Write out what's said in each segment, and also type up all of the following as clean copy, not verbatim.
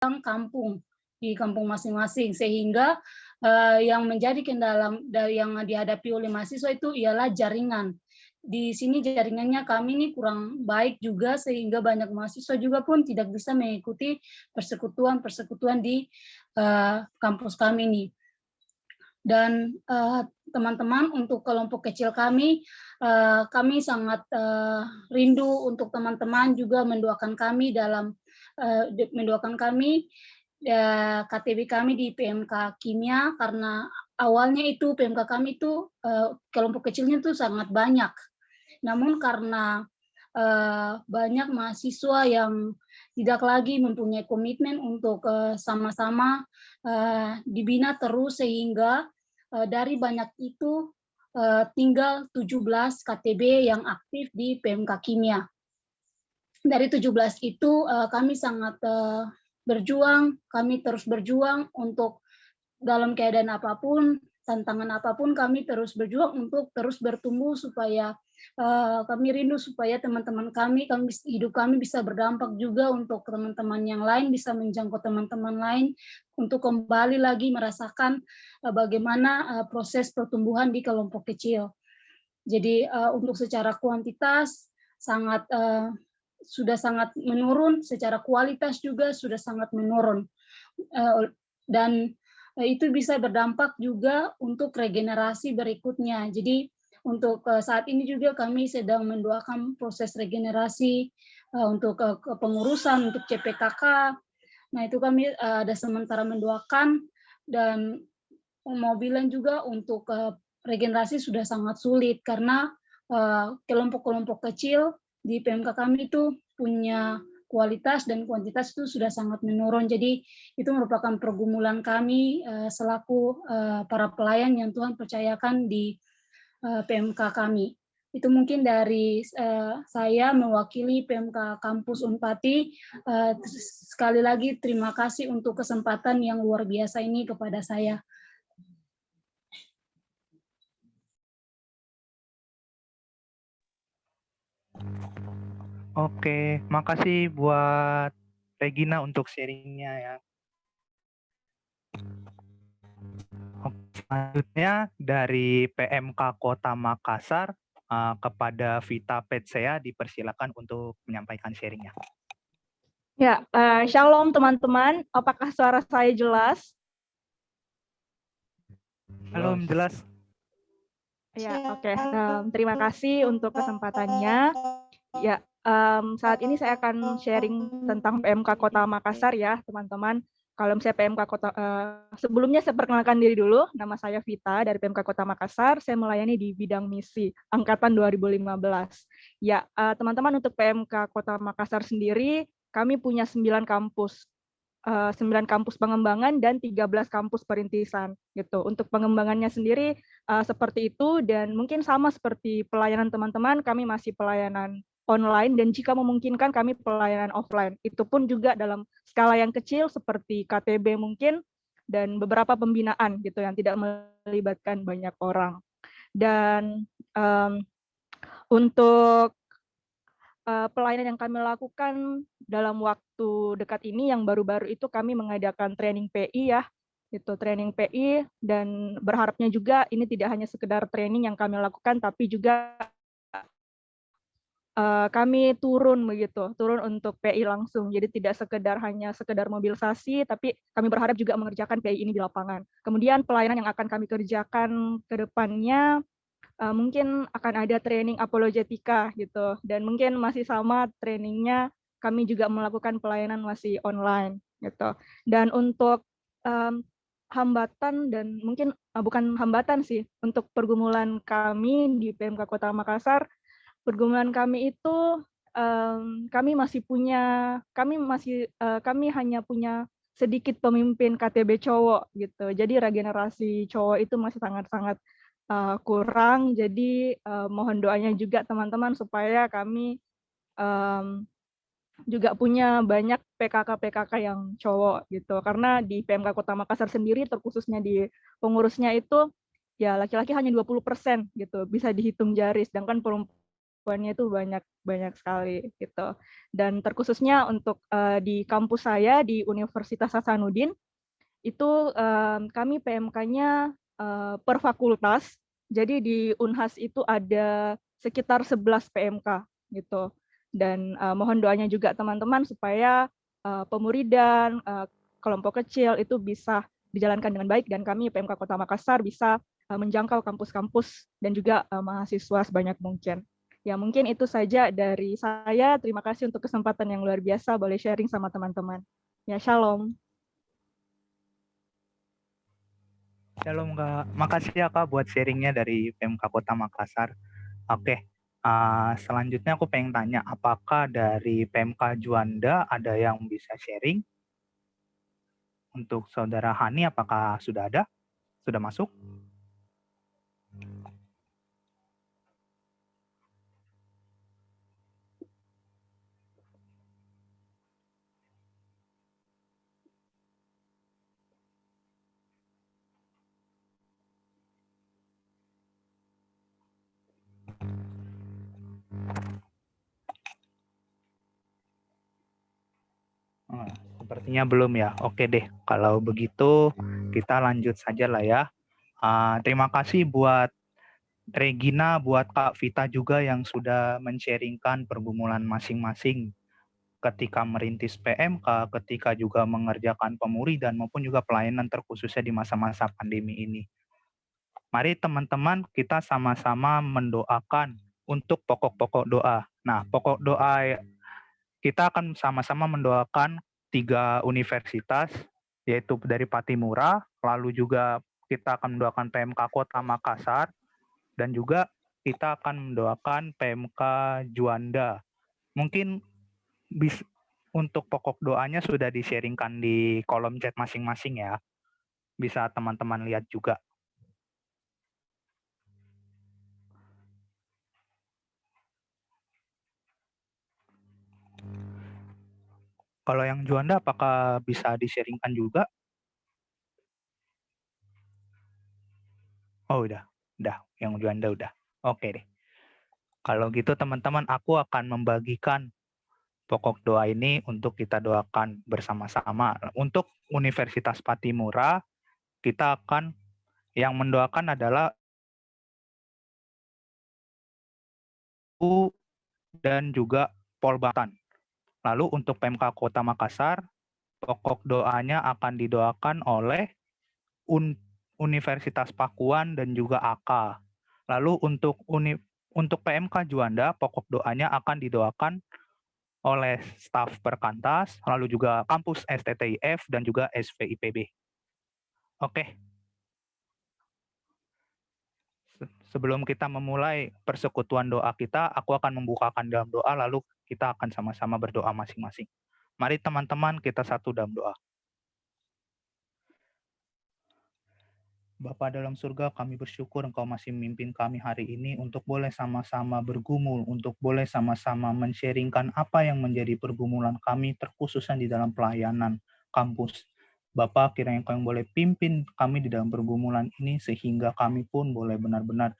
kampung di kampung masing-masing, sehingga yang menjadi kendala dari yang dihadapi oleh mahasiswa itu ialah jaringan. Di sini jaringannya kami ini kurang baik juga, sehingga banyak mahasiswa juga pun tidak bisa mengikuti persekutuan-persekutuan di kampus kami ini. Dan teman-teman, untuk kelompok kecil kami, kami sangat rindu untuk teman-teman juga mendoakan kami KTB kami di PMK Kimia, karena awalnya itu PMK kami itu kelompok kecilnya itu sangat banyak. Namun karena banyak mahasiswa yang tidak lagi mempunyai komitmen untuk sama-sama dibina terus, sehingga dari banyak itu tinggal 17 KTB yang aktif di PMK Kimia. Dari 17 itu kami sangat berjuang, kami terus berjuang untuk dalam keadaan apapun, tantangan apapun, kami terus berjuang untuk terus bertumbuh, supaya kami rindu supaya teman-teman kami, hidup kami bisa berdampak juga untuk teman-teman yang lain, bisa menjangkau teman-teman lain, untuk kembali lagi merasakan bagaimana proses pertumbuhan di kelompok kecil. Jadi untuk secara kuantitas sudah sangat menurun, secara kualitas juga sudah sangat menurun. Dan itu bisa berdampak juga untuk regenerasi berikutnya. Jadi untuk saat ini juga kami sedang mendoakan proses regenerasi untuk kepengurusan, untuk CPKK. Nah, itu kami ada sementara mendoakan, dan mau bilang juga untuk regenerasi sudah sangat sulit, karena kelompok-kelompok kecil di PMK kami itu punya kualitas dan kuantitas itu sudah sangat menurun. Jadi itu merupakan pergumulan kami selaku para pelayan yang Tuhan percayakan di PMK kami. Itu mungkin dari saya mewakili PMK Kampus Unpati. Sekali lagi terima kasih untuk kesempatan yang luar biasa ini kepada saya. Oke, makasih buat Regina untuk sharingnya ya. Selanjutnya dari PMK Kota Makassar kepada Vita Petsea, dipersilakan untuk menyampaikan sharingnya. Ya, shalom teman-teman. Apakah suara saya jelas? Halo, jelas. Ya, oke. Terima kasih untuk kesempatannya. Ya, saat ini saya akan sharing tentang PMK Kota Makassar ya, teman-teman. Kalau misalnya PMK Kota, sebelumnya saya perkenalkan diri dulu. Nama saya Vita dari PMK Kota Makassar. Saya melayani di bidang misi angkatan 2015. Ya, teman-teman, untuk PMK Kota Makassar sendiri, kami punya 9 kampus. 9 kampus pengembangan dan 13 kampus perintisan gitu. Untuk pengembangannya sendiri seperti itu, dan mungkin sama seperti pelayanan teman-teman, kami masih pelayanan online, dan jika memungkinkan kami pelayanan offline. Itu pun juga dalam skala yang kecil seperti KTB mungkin, dan beberapa pembinaan gitu yang tidak melibatkan banyak orang. Dan untuk pelayanan yang kami lakukan dalam waktu dekat ini, yang baru-baru itu kami mengadakan training PI ya, itu training PI, dan berharapnya juga ini tidak hanya sekedar training yang kami lakukan, tapi juga kami turun untuk PI langsung. Jadi tidak hanya sekedar mobilisasi, tapi kami berharap juga mengerjakan PI ini di lapangan. Kemudian pelayanan yang akan kami kerjakan ke depannya, mungkin akan ada training apologetika gitu, dan mungkin masih sama trainingnya, kami juga melakukan pelayanan masih online gitu. Dan untuk hambatan, dan mungkin bukan hambatan sih, untuk pergumulan kami di PMK Kota Makassar, pergumulan kami itu kami hanya punya sedikit pemimpin KTB cowok gitu. Jadi regenerasi cowok itu masih sangat-sangat kurang. Jadi mohon doanya juga teman-teman supaya kami juga punya banyak PKK yang cowok gitu. Karena di PMK Kota Makassar sendiri, terkhususnya di pengurusnya itu ya laki-laki hanya 20% gitu, bisa dihitung jari, sedangkan poinnya itu banyak banyak sekali gitu. Dan terkhususnya untuk di kampus saya di Universitas Hasanuddin itu kami PMK-nya per fakultas. Jadi di Unhas itu ada sekitar 11 PMK gitu. Dan mohon doanya juga teman-teman supaya pemuridan kelompok kecil itu bisa dijalankan dengan baik dan kami PMK Kota Makassar bisa menjangkau kampus-kampus dan juga mahasiswa sebanyak mungkin. Ya mungkin itu saja dari saya. Terima kasih untuk kesempatan yang luar biasa boleh sharing sama teman-teman. Ya, shalom. Shalom Kak, makasih ya Kak buat sharingnya dari PMK Kota Makassar. Oke, selanjutnya aku pengen tanya, apakah dari PMK Juanda ada yang bisa sharing? Untuk Saudara Hani, apakah sudah ada? Sudah masuk? Sepertinya belum ya. Oke deh, kalau begitu kita lanjut saja lah ya. Terima kasih buat Regina, buat Kak Vita juga yang sudah men-sharingkan pergumulan masing-masing ketika merintis PMK, ketika juga mengerjakan pemuridan maupun juga pelayanan terkhususnya di masa-masa pandemi ini. Mari teman-teman kita sama-sama mendoakan untuk pokok-pokok doa. Nah, pokok doa kita akan sama-sama mendoakan 3 universitas, yaitu dari Patimura, lalu juga kita akan mendoakan PMK Kota Makassar, dan juga kita akan mendoakan PMK Juanda. Mungkin untuk pokok doanya sudah di-sharingkan di kolom chat masing-masing ya. Bisa teman-teman lihat juga. Kalau yang Juanda apakah bisa di-sharingkan juga? Oh udah. Yang Juanda udah. Oke deh. Kalau gitu teman-teman, aku akan membagikan pokok doa ini untuk kita doakan bersama-sama. Untuk Universitas Patimura, kita akan yang mendoakan adalah U dan juga Polbatan. Lalu untuk PMK Kota Makassar, pokok doanya akan didoakan oleh Universitas Pakuan dan juga AK. Lalu untuk PMK Juanda, pokok doanya akan didoakan oleh staf Perkantas, lalu juga kampus STTIF dan juga SVIPB. Oke. Sebelum kita memulai persekutuan doa kita, aku akan membukakan dalam doa, lalu kita akan sama-sama berdoa masing-masing. Mari teman-teman kita satu dalam doa. Bapa dalam surga, kami bersyukur Engkau masih memimpin kami hari ini untuk boleh sama-sama bergumul, untuk boleh sama-sama men-sharingkan apa yang menjadi pergumulan kami, terkhususnya di dalam pelayanan kampus. Bapa, kiranya Engkau yang boleh pimpin kami di dalam pergumulan ini, sehingga kami pun boleh benar-benar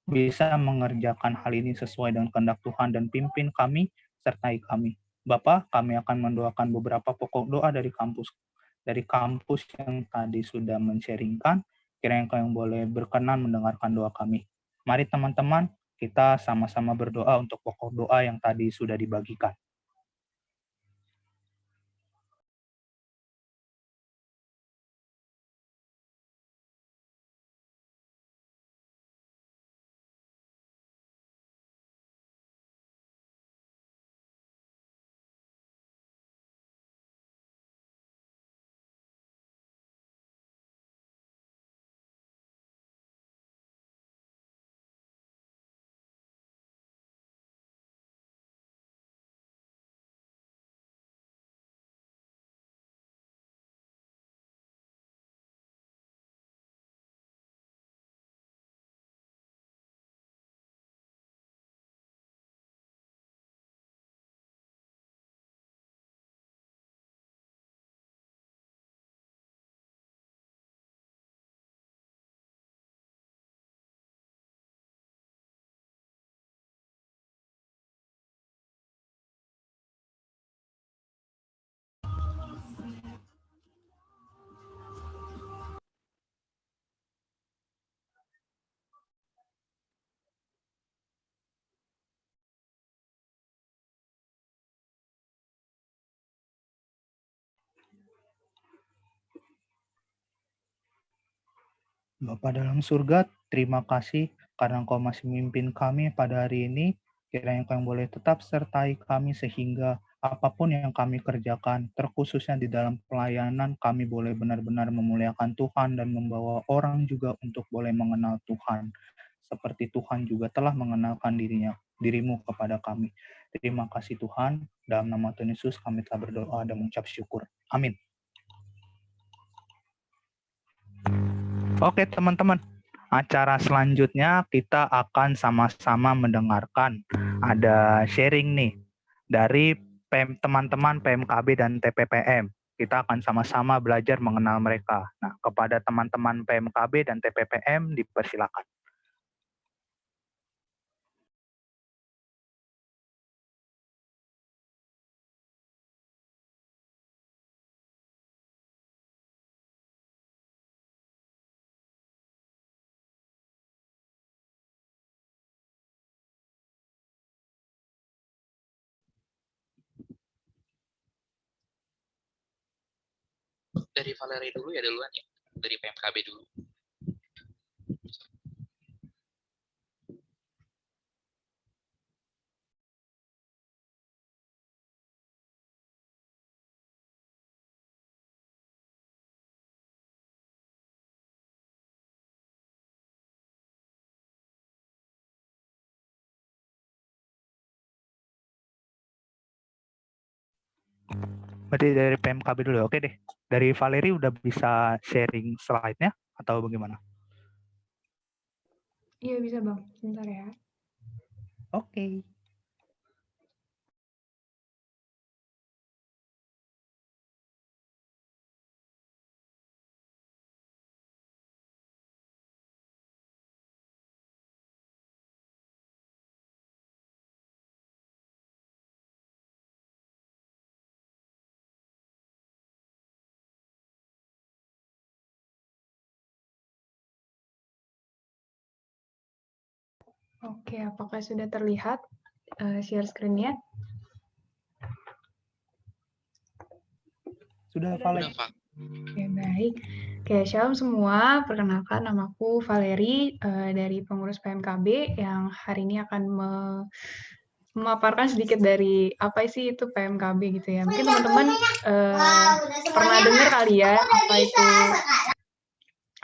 bisa mengerjakan hal ini sesuai dengan kehendak Tuhan dan pimpin kami, sertai kami. Bapa, kami akan mendoakan beberapa pokok doa dari kampus yang tadi sudah men-sharingkan. Kiranya Engkau yang boleh berkenan mendengarkan doa kami. Mari teman-teman, kita sama-sama berdoa untuk pokok doa yang tadi sudah dibagikan. Bapa dalam surga, terima kasih karena Engkau masih memimpin kami pada hari ini. Kiranya Engkau yang boleh tetap sertai kami sehingga apapun yang kami kerjakan, terkhususnya di dalam pelayanan, kami boleh benar-benar memuliakan Tuhan dan membawa orang juga untuk boleh mengenal Tuhan. Seperti Tuhan juga telah mengenalkan dirimu kepada kami. Terima kasih Tuhan. Dalam nama Tuhan Yesus kami telah berdoa dan mengucap syukur. Amin. Oke teman-teman, acara selanjutnya kita akan sama-sama mendengarkan ada sharing nih dari teman-teman PMKB dan TPPM. Kita akan sama-sama belajar mengenal mereka. Nah, kepada teman-teman PMKB dan TPPM dipersilakan. Dari Valerie dulu ya duluan ya, dari PMKB dulu. Berarti dari PMKB dulu. Oke deh. Dari Valerie udah bisa sharing slide-nya atau bagaimana? Iya bisa Bang, sebentar ya. Oke. Oke, apakah sudah terlihat share screen-nya? Sudah Valerie. Oke, baik. Oke, shalom semua. Perkenalkan, namaku Valerie dari pengurus PMKB yang hari ini akan memaparkan sedikit dari apa sih itu PMKB gitu ya. Mungkin teman-teman pernah dengar kali ya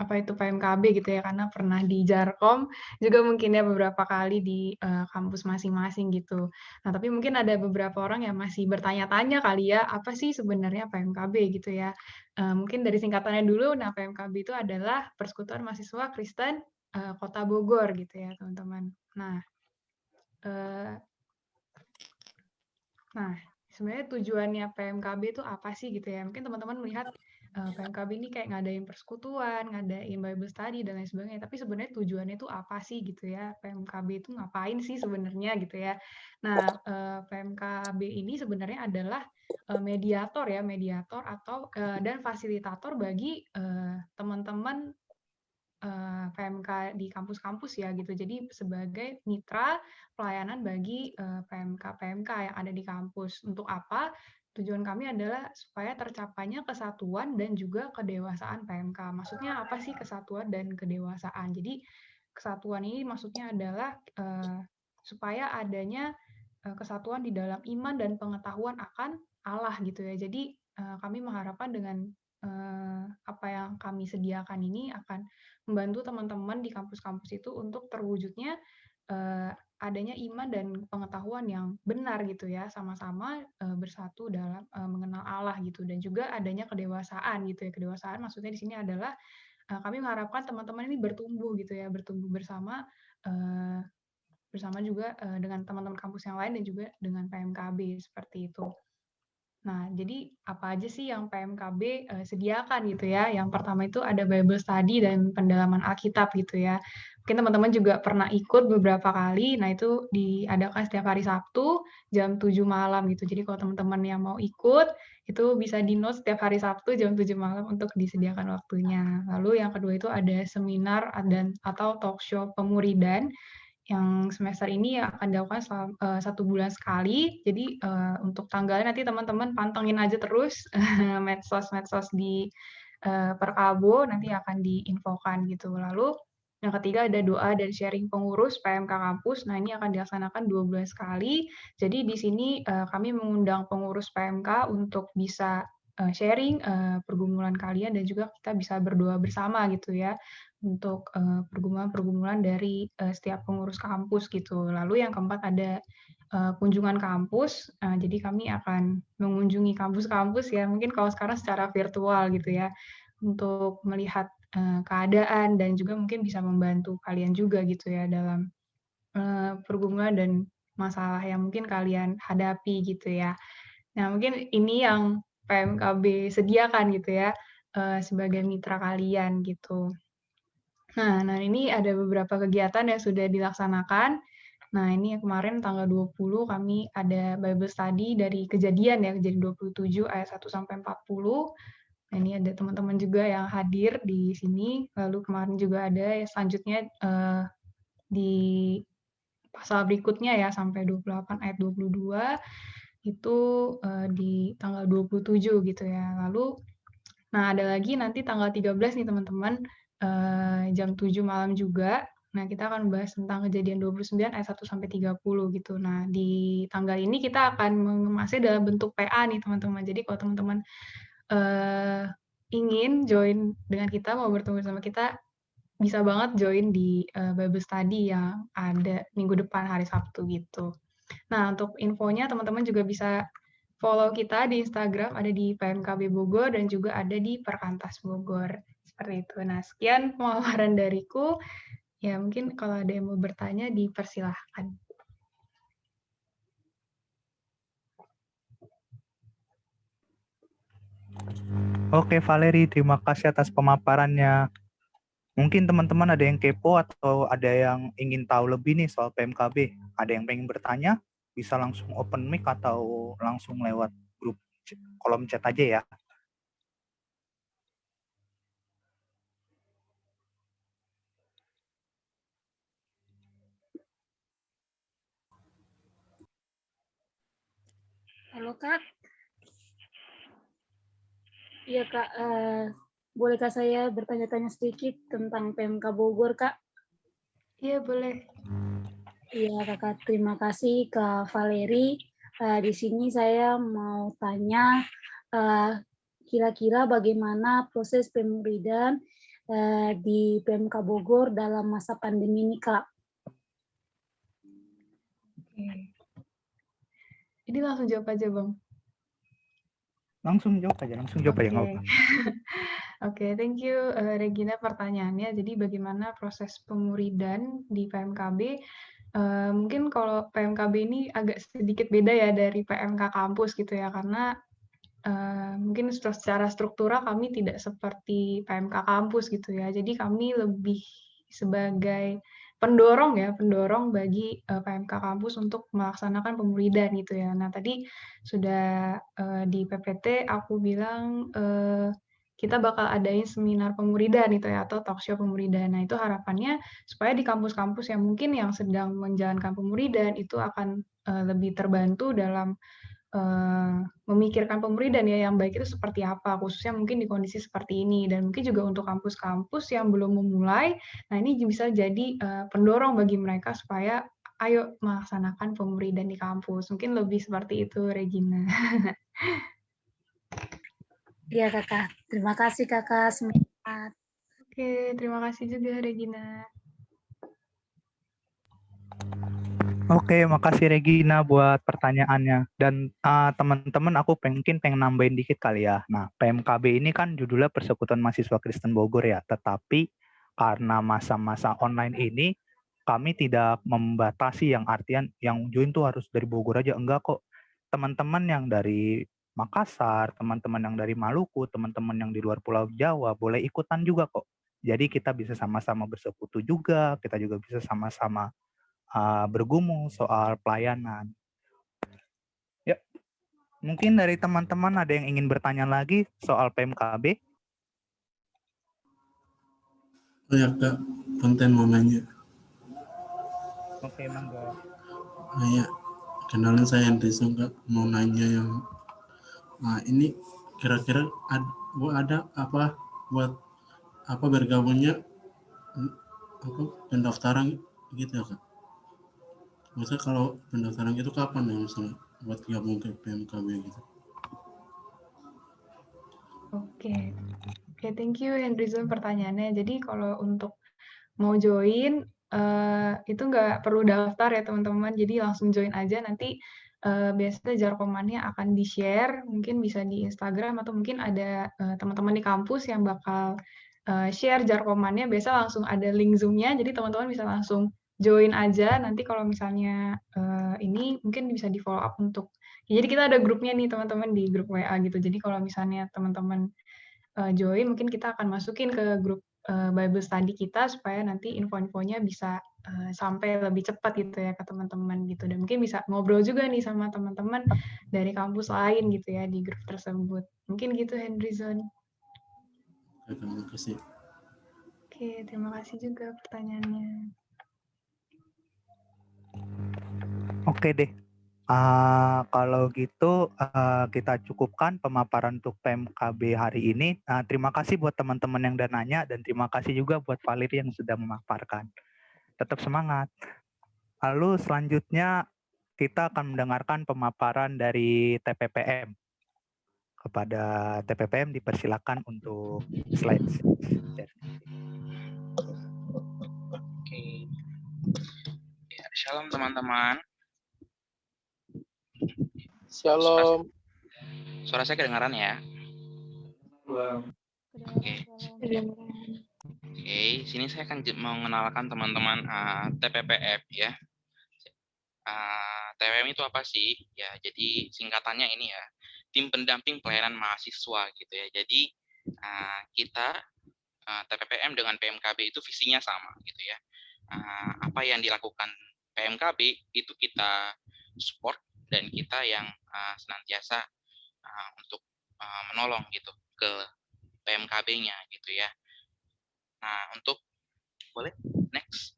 apa itu PMKB gitu ya, karena pernah di Jarkom, juga mungkin ya beberapa kali di kampus masing-masing gitu. Nah, tapi mungkin ada beberapa orang yang masih bertanya-tanya kali ya, apa sih sebenarnya PMKB gitu ya. Mungkin dari singkatannya dulu, nah PMKB itu adalah Persekutuan Mahasiswa Kristen Kota Bogor gitu ya, teman-teman. Nah, sebenarnya tujuannya PMKB itu apa sih gitu ya? Mungkin teman-teman melihat PMKB ini kayak ngadain persekutuan, ngadain Bible study dan lain sebagainya. Tapi sebenarnya tujuannya itu apa sih gitu ya? PMKB itu ngapain sih sebenarnya gitu ya? Nah, PMKB ini sebenarnya adalah mediator ya, mediator atau dan fasilitator bagi teman-teman PMK di kampus-kampus ya gitu. Jadi sebagai mitra pelayanan bagi PMK-PMK yang ada di kampus. Untuk apa? Tujuan kami adalah supaya tercapainya kesatuan dan juga kedewasaan PMK. Maksudnya apa sih kesatuan dan kedewasaan? Jadi kesatuan ini maksudnya adalah supaya adanya kesatuan di dalam iman dan pengetahuan akan Allah gitu ya. Jadi kami mengharapkan dengan apa yang kami sediakan ini akan membantu teman-teman di kampus-kampus itu untuk terwujudnya adanya iman dan pengetahuan yang benar gitu ya, sama-sama bersatu dalam mengenal Allah gitu, dan juga adanya kedewasaan gitu ya. Kedewasaan maksudnya di sini adalah kami mengharapkan teman-teman ini bertumbuh gitu ya, bertumbuh bersama juga dengan teman-teman kampus yang lain dan juga dengan PMKB seperti itu. Nah, jadi apa aja sih yang PMKB sediakan gitu ya? Yang pertama itu ada Bible study dan pendalaman Alkitab gitu ya. Mungkin teman-teman juga pernah ikut beberapa kali. Nah, itu diadakan setiap hari Sabtu jam 7 malam gitu. Jadi kalau teman-teman yang mau ikut, itu bisa di-note setiap hari Sabtu jam 7 malam untuk disediakan waktunya. Lalu yang kedua itu ada seminar atau talk show pemuridan yang semester ini akan dilakukan 1 bulan sekali. Jadi untuk tanggalnya nanti teman-teman pantengin aja terus medsos-medsos di per Kabo nanti akan diinfokan gitu. Lalu yang ketiga ada doa dan sharing pengurus PMK kampus. Nah, ini akan dilaksanakan 2 bulan sekali. Jadi di sini kami mengundang pengurus PMK untuk bisa sharing pergumulan kalian dan juga kita bisa berdoa bersama gitu ya untuk pergumulan-pergumulan dari setiap pengurus kampus gitu. Lalu yang keempat ada kunjungan kampus. Jadi kami akan mengunjungi kampus-kampus ya, mungkin kalau sekarang secara virtual gitu ya, untuk melihat keadaan dan juga mungkin bisa membantu kalian juga gitu ya dalam pergumulan dan masalah yang mungkin kalian hadapi gitu ya. Nah, mungkin ini yang PMKB sediakan gitu ya sebagai mitra kalian gitu. Nah, ini ada beberapa kegiatan yang sudah dilaksanakan. Nah, ini kemarin tanggal 20 kami ada Bible Study dari Kejadian ya, Kejadian 27 ayat 1 sampai 40. Nah, ini ada teman-teman juga yang hadir di sini. Lalu kemarin juga ada selanjutnya di pasal berikutnya ya sampai 28 ayat 22 itu di tanggal 27 gitu ya. Lalu nah ada lagi nanti tanggal 13 nih teman-teman jam 7 malam juga. Nah, kita akan membahas tentang Kejadian 29 ayat 1 sampai 30 gitu. Nah, di tanggal ini kita akan mengemasnya dalam bentuk PA nih teman-teman. Jadi kalau teman-teman ingin join dengan kita, mau bertemu sama kita, bisa banget join di Bible Study yang ada minggu depan hari Sabtu gitu. Nah, untuk infonya teman-teman juga bisa follow kita di Instagram, ada di PMKB Bogor dan juga ada di Perkantas Bogor. Seperti itu. Nah, sekian pemaparan dariku. Ya, mungkin kalau ada yang mau bertanya, dipersilahkan. Oke, Valeri, terima kasih atas pemaparannya. Mungkin teman-teman ada yang kepo atau ada yang ingin tahu lebih nih soal PMKB. Ada yang pengen bertanya, bisa langsung open mic atau langsung lewat grup kolom chat aja ya. Halo Kak. Iya Kak, bolehkah saya bertanya-tanya sedikit tentang PMK Bogor Kak? Iya, boleh. Iya Kakak, terima kasih Kak Valeri. Di sini saya mau tanya kira-kira bagaimana proses pemuridan di PMK Bogor dalam masa pandemi ini Kak? Oke. Ini langsung jawab aja, Bang. Langsung jawab aja, nggak apa-apa. Oke, thank you Regina pertanyaannya. Jadi bagaimana proses pemuridan di PMKB? Mungkin kalau PMKB ini agak sedikit beda ya dari PMK kampus gitu ya, karena mungkin secara struktural kami tidak seperti PMK kampus gitu ya. Jadi kami lebih sebagai pendorong bagi PMK kampus untuk melaksanakan pemuridan gitu ya. Nah, tadi sudah di PPT aku bilang kita bakal adain seminar pemuridan gitu ya, atau talk show pemuridan. Nah, itu harapannya supaya di kampus-kampus yang mungkin yang sedang menjalankan pemuridan itu akan lebih terbantu dalam memikirkan pemuridan ya yang baik itu seperti apa, khususnya mungkin di kondisi seperti ini. Dan mungkin juga untuk kampus-kampus yang belum memulai, nah ini bisa jadi pendorong bagi mereka supaya ayo melaksanakan pemuridan di kampus. Mungkin lebih seperti itu, Regina. Iya Kakak, terima kasih Kakak. Semangat. Oke, terima kasih juga Regina. Oke, makasih Regina buat pertanyaannya. Dan teman-teman aku mungkin pengen nambahin dikit kali ya. Nah, PMKB ini kan judulnya Persekutuan Mahasiswa Kristen Bogor ya. Tetapi karena masa-masa online ini, kami tidak membatasi yang artian yang join tuh harus dari Bogor aja. Enggak kok. Teman-teman yang dari Makassar, teman-teman yang dari Maluku, teman-teman yang di luar Pulau Jawa, boleh ikutan juga kok. Jadi kita bisa sama-sama bersekutu juga, kita juga bisa sama-sama bergumul soal pelayanan. Ya, mungkin dari teman-teman ada yang ingin bertanya lagi soal PMKB? Oh ya Kak, konten mau nanya. Oke, mangga. Ya, kenalin saya Anderson Kak, mau nanya yang ini kira-kira ada apa buat apa bergabungnya apa pendaftaran gitu ya Kak? Maksudnya kalau pendaftaran itu kapan ya misalnya buat gabung ke PMKB gitu? Oke, thank you Henryzon pertanyaannya. Jadi kalau untuk mau join itu nggak perlu daftar ya teman-teman. Jadi langsung join aja nanti biasanya jarkomannya akan di-share, mungkin bisa di Instagram atau mungkin ada teman-teman di kampus yang bakal share jarkomannya. Biasa langsung ada link Zoom-nya, jadi teman-teman bisa langsung join aja. Nanti kalau misalnya ini mungkin bisa di follow up untuk. Jadi kita ada grupnya nih teman-teman di grup WA gitu. Jadi kalau misalnya teman-teman join, mungkin kita akan masukin ke grup Bible study kita supaya nanti info-infonya bisa sampai lebih cepat gitu ya ke teman-teman gitu. Dan mungkin bisa ngobrol juga nih sama teman-teman dari kampus lain gitu ya di grup tersebut. Mungkin gitu Henryzon. Oke, terima kasih. Oke, terima kasih juga pertanyaannya. Oke deh. Kalau gitu kita cukupkan pemaparan untuk PMKB hari ini. Terima kasih buat teman-teman yang udah nanya dan terima kasih juga buat Valeri yang sudah memaparkan. Tetap semangat. Lalu selanjutnya kita akan mendengarkan pemaparan dari TPPM. Kepada TPPM dipersilakan untuk slide. Oke. Ya, shalom teman-teman. Shalom. Suara saya kedengaran ya? Oke. Oke, sini saya akan mengenalkan teman-teman TPPM ya. TPPM itu apa sih? Ya, jadi singkatannya ini ya, tim pendamping pelayanan mahasiswa gitu ya. Jadi kita TPPM dengan PMKB itu visinya sama gitu ya. Apa yang dilakukan PMKB itu kita support dan kita yang senantiasa untuk menolong gitu ke PMKB-nya gitu ya. Nah, untuk boleh next.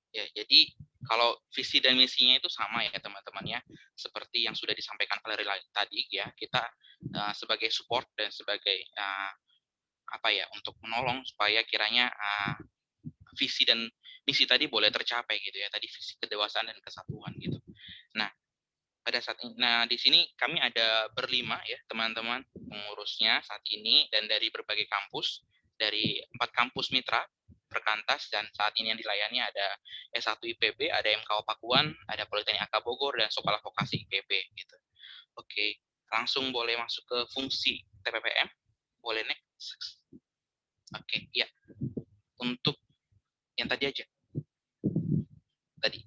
Ya, jadi kalau visi dan misinya itu sama ya teman-teman ya, seperti yang sudah disampaikan Valeri tadi ya, kita sebagai support dan sebagai apa ya, untuk menolong supaya kiranya visi dan misi tadi boleh tercapai gitu ya, tadi visi kedewasaan dan kesatuan gitu. Nah, pada saat ini, nah di sini kami ada berlima ya teman-teman pengurusnya saat ini dan dari berbagai kampus, dari 4 kampus mitra Perkantas, dan saat ini yang dilayani ada S1 IPB, ada MKO Pakuan, ada Politeknik AK Bogor, dan Sekolah Vokasi IPB gitu. Oke, langsung boleh masuk ke fungsi TPPM. Boleh next. Oke, ya. Untuk yang tadi aja. Tadi.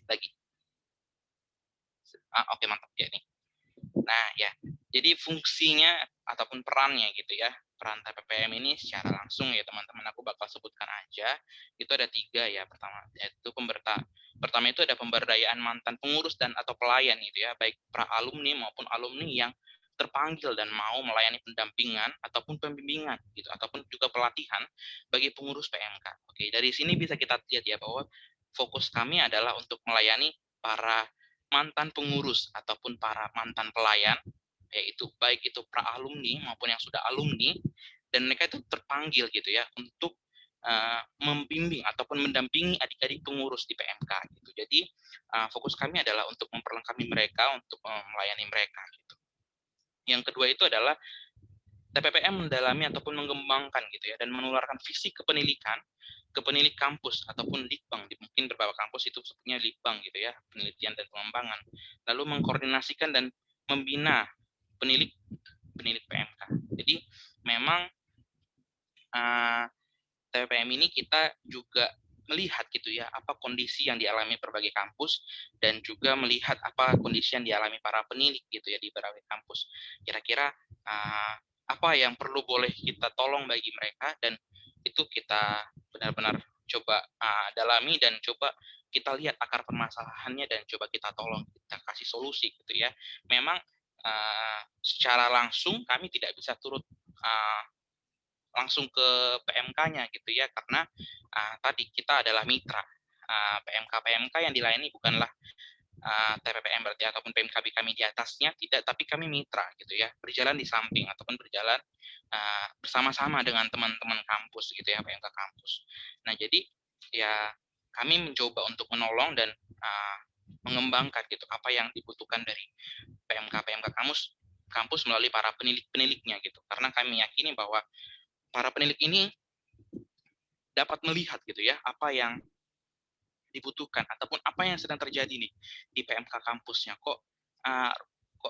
Lagi. Oke, mantap ya nih. Nah, ya. Jadi fungsinya ataupun perannya gitu ya. Peran TPPM ini secara langsung ya teman-teman, aku bakal sebutkan aja. Itu ada 3 ya. Pertama itu ada pemberdayaan mantan pengurus dan atau pelayan gitu ya, baik pra alumni maupun alumni yang terpanggil dan mau melayani pendampingan ataupun pembimbingan gitu, ataupun juga pelatihan bagi pengurus PMK. Oke, dari sini bisa kita lihat ya bahwa fokus kami adalah untuk melayani para mantan pengurus ataupun para mantan pelayan, yaitu baik itu pra alumni maupun yang sudah alumni, dan mereka itu terpanggil gitu ya untuk membimbing ataupun mendampingi adik-adik pengurus di PMK gitu. Jadi fokus kami adalah untuk memperlengkapi mereka, untuk melayani mereka gitu. Yang kedua itu adalah TPPM mendalami ataupun mengembangkan gitu ya dan menularkan visi kepemilikan ke penilik kampus ataupun litbang. Mungkin beberapa kampus itu sebutnya litbang gitu ya, penelitian dan pengembangan. Lalu mengkoordinasikan dan membina penilik PMK. Jadi memang TPPM ini kita juga melihat gitu ya apa kondisi yang dialami berbagai kampus dan juga melihat apa kondisi yang dialami para penilik gitu ya di berbagai kampus. Kira-kira apa yang perlu boleh kita tolong bagi mereka, dan itu kita benar-benar coba dalami dan coba kita lihat akar permasalahannya dan coba kita tolong, kita kasih solusi gitu ya. Memang secara langsung kami tidak bisa turut langsung ke PMK-nya gitu ya, karena tadi kita adalah mitra. PMK yang dilayani bukanlah TPPM berarti ataupun PMKB kami di atasnya, tidak, tapi kami mitra gitu ya, berjalan di samping ataupun berjalan bersama-sama dengan teman-teman kampus gitu ya, PMK kampus. Nah, jadi ya kami mencoba untuk menolong dan mengembangkan gitu apa yang dibutuhkan dari PMK kampus melalui para penilik-peniliknya gitu. Karena kami meyakini bahwa para penilik ini dapat melihat gitu ya apa yang dibutuhkan ataupun apa yang sedang terjadi nih di PMK kampusnya. Kok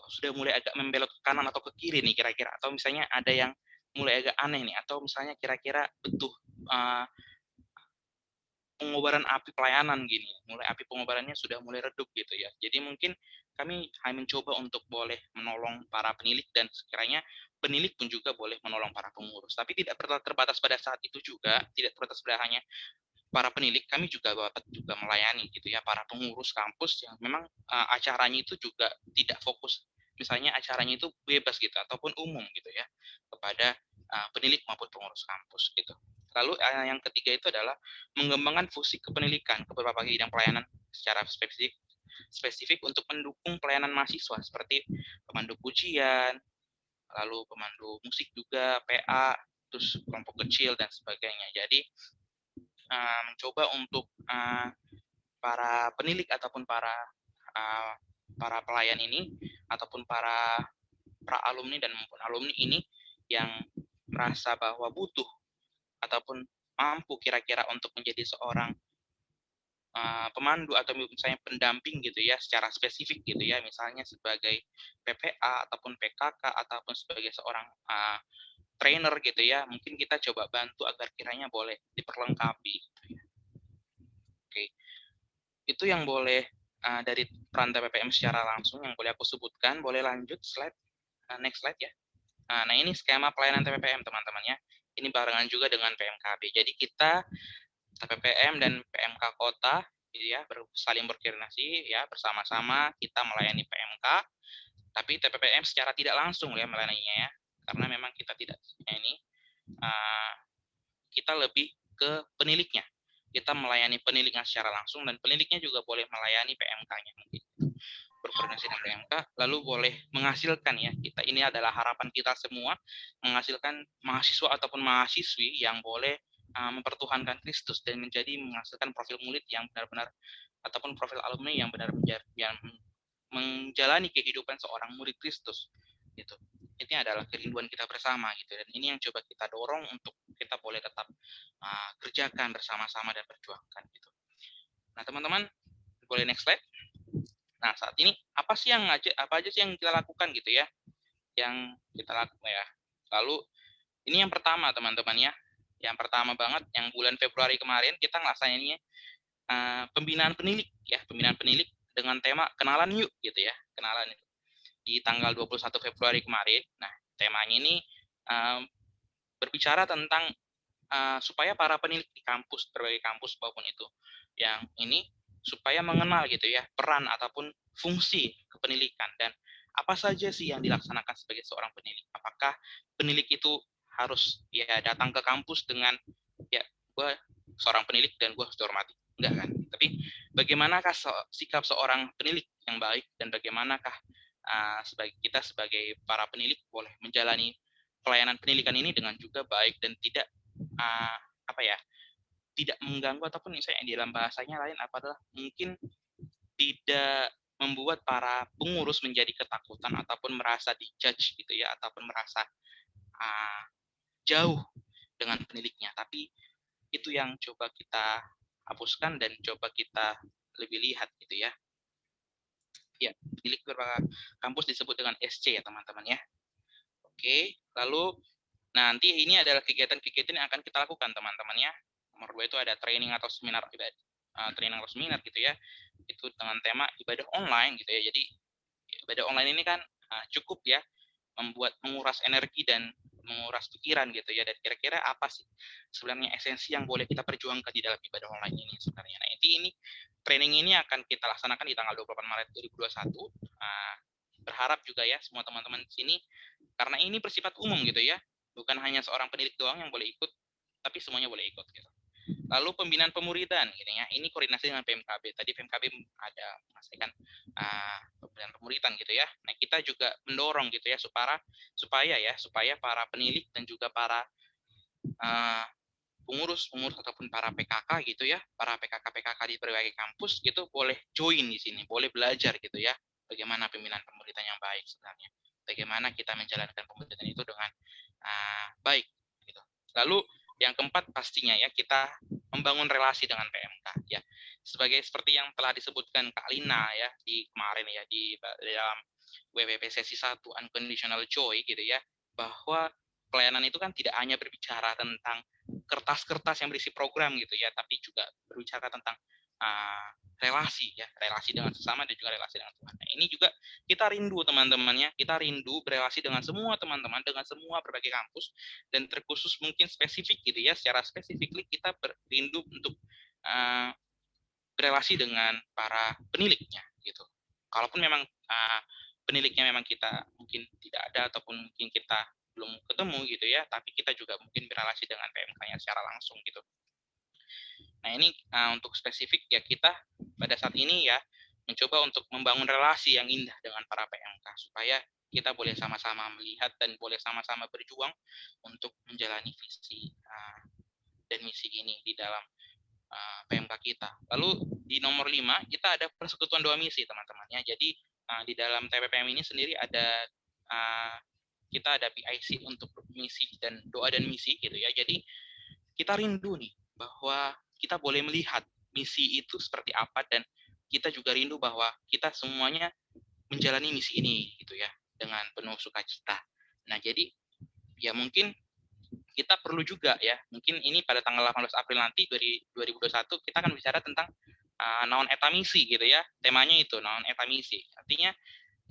sudah mulai agak membelok ke kanan atau ke kiri nih kira-kira, atau misalnya ada yang mulai agak aneh nih, atau misalnya kira-kira butuh pengobaran api pelayanan gini, mulai api pengobarannya sudah mulai redup gitu ya. Jadi mungkin kami hanya mencoba untuk boleh menolong para penilik, dan sekiranya penilik pun juga boleh menolong para pengurus. Tapi tidak terbatas pada saat itu juga, tidak terbatas pada hanya para penilik, kami juga dapat juga melayani gitu ya para pengurus kampus yang memang acaranya itu juga tidak fokus, misalnya acaranya itu bebas gitu ataupun umum gitu ya kepada penilik maupun pengurus kampus gitu. Lalu yang ketiga itu adalah mengembangkan fungsi kepenilikan ke beberapa bidang pelayanan secara spesifik untuk mendukung pelayanan mahasiswa seperti pemandu pujian, lalu pemandu musik juga, PA, terus kelompok kecil dan sebagainya. Jadi mencoba untuk para penilik ataupun para pelayan ini ataupun para alumni dan maupun alumni ini yang merasa bahwa butuh ataupun mampu kira-kira untuk menjadi seorang pemandu atau misalnya pendamping gitu ya secara spesifik gitu ya, misalnya sebagai PPA ataupun PKK ataupun sebagai seorang trainer gitu ya, mungkin kita coba bantu agar kiranya boleh diperlengkapi gitu ya. Oke, itu yang boleh dari peran TPPM secara langsung yang boleh aku sebutkan. Boleh lanjut slide, next slide ya. Nah, ini skema pelayanan TPPM teman-teman ya. Ini barengan juga dengan PMKB. Jadi kita TPPM dan PMK Kota ya saling berkoordinasi ya, bersama-sama kita melayani PMK, tapi TPPM secara tidak langsung ya melayaninya ya, karena memang kita tidak ini kita lebih ke peniliknya. Kita melayani peniliknya secara langsung, dan peniliknya juga boleh melayani PMK-nya mungkin berkoordinasi dengan PMK, lalu boleh menghasilkan ya, kita ini adalah harapan kita semua, menghasilkan mahasiswa ataupun mahasiswi yang boleh mempertuhankan Kristus dan menghasilkan profil murid yang benar-benar ataupun profil alumni yang benar-benar yang menjalani kehidupan seorang murid Kristus gitu. Ini adalah kerinduan kita bersama gitu, dan ini yang coba kita dorong untuk kita boleh tetap kerjakan bersama-sama dan perjuangkan gitu. Nah teman-teman boleh next slide. Nah saat ini apa aja sih yang kita lakukan gitu ya, yang kita lakukan ya. Lalu ini yang pertama teman-teman ya, yang pertama banget yang bulan Februari kemarin kita ngelaksanainnya pembinaan penilik ya, pembinaan penilik dengan tema kenalan yuk gitu ya, kenalan itu di tanggal 21 Februari kemarin. Nah temanya ini berbicara tentang supaya para penilik di kampus, berbagai kampus maupun itu yang ini, supaya mengenal gitu ya peran ataupun fungsi kepenilikan dan apa saja sih yang dilaksanakan sebagai seorang penilik. Apakah penilik itu harus ya datang ke kampus dengan ya gue seorang penilik dan gue harus dihormati, enggak kan? Tapi bagaimanakah sikap seorang penilik yang baik, dan bagaimanakah kita sebagai para penilik boleh menjalani pelayanan pendidikan ini dengan juga baik dan tidak tidak mengganggu, ataupun misalnya di dalam bahasanya lain adalah mungkin tidak membuat para pengurus menjadi ketakutan ataupun merasa dijudge gitu ya, ataupun merasa jauh dengan peniliknya. Tapi itu yang coba kita hapuskan dan coba kita lebih lihat gitu ya. Ya, penilik beberapa kampus disebut dengan SC ya teman-teman ya. Oke, lalu nanti ini adalah kegiatan-kegiatan yang akan kita lakukan teman-teman ya. Nomor 2 itu ada training atau seminar gitu ya. Itu dengan tema ibadah online gitu ya. Jadi ibadah online ini kan cukup ya menguras energi dan menguras pikiran gitu ya. Dan kira-kira apa sih sebenarnya esensi yang boleh kita perjuangkan di dalam ibadah online ini sebenarnya. Nah, ini training ini akan kita laksanakan di tanggal 28 Maret 2021. Berharap juga ya semua teman-teman di sini, karena ini bersifat umum gitu ya. Bukan hanya seorang pendidik doang yang boleh ikut, tapi semuanya boleh ikut gitu. Lalu pembinaan pemuridan gitu ya. Ini koordinasi dengan PMKB. Tadi PMKB ada memastikan pembinaan pemuridan gitu ya. Nah, kita juga mendorong gitu ya supaya para penilik dan juga para pengurus ataupun para PKK gitu ya, para PKK di berbagai kampus gitu boleh join di sini, boleh belajar gitu ya, bagaimana pembinaan pemuridan yang baik sebenarnya, bagaimana kita menjalankan pemuridan itu dengan baik gitu. Lalu yang keempat pastinya ya kita membangun relasi dengan PMK ya, seperti yang telah disebutkan Kak Lina ya di kemarin ya di dalam WWP sesi 1 Unconditional Joy gitu ya, bahwa pelayanan itu kan tidak hanya berbicara tentang kertas-kertas yang berisi program gitu ya, tapi juga berbicara tentang relasi ya, relasi dengan sesama dan juga relasi dengan Tuhan. Nah, ini juga kita rindu teman-temannya, kita rindu berelasi dengan semua teman-teman, dengan semua berbagai kampus, dan terkhusus mungkin spesifik gitu ya, secara spesifik kita rindu untuk berelasi dengan para peniliknya gitu. Kalaupun memang peniliknya memang kita mungkin tidak ada ataupun mungkin kita belum ketemu gitu ya, tapi kita juga mungkin berelasi dengan PMK-nya secara langsung gitu. Nah ini untuk spesifik ya kita pada saat ini ya mencoba untuk membangun relasi yang indah dengan para PMK supaya kita boleh sama-sama melihat dan boleh sama-sama berjuang untuk menjalani visi dan misi ini di dalam PMK kita. Lalu di nomor 5 kita ada persekutuan doa misi teman-teman ya. Jadi di dalam TPPM ini sendiri ada kita ada PIC untuk misi dan doa dan misi gitu ya. Jadi kita rindu nih bahwa kita boleh melihat misi itu seperti apa dan kita juga rindu bahwa kita semuanya menjalani misi ini gitu ya dengan penuh sukacita. Nah, jadi ya mungkin kita perlu juga ya, mungkin ini pada tanggal 18 April nanti 2021 kita akan bicara tentang naon eta misi gitu ya. Temanya itu naon eta misi. Artinya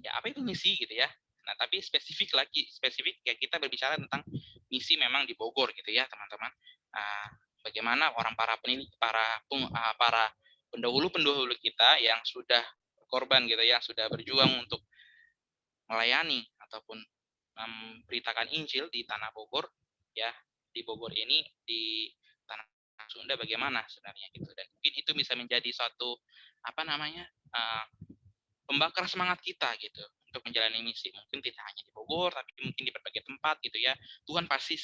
ya apa itu misi gitu ya. Nah, tapi spesifik ya kita berbicara tentang misi memang di Bogor gitu ya, teman-teman. Bagaimana para pendahulu kita yang sudah korban gitu ya, sudah berjuang untuk melayani ataupun memberitakan Injil di tanah Bogor ya, di Bogor ini di tanah Sunda bagaimana sebenarnya gitu, dan mungkin itu bisa menjadi suatu pembakar semangat kita gitu untuk menjalani misi, mungkin tidak hanya di Bogor tapi mungkin di berbagai tempat gitu ya. Tuhan pasti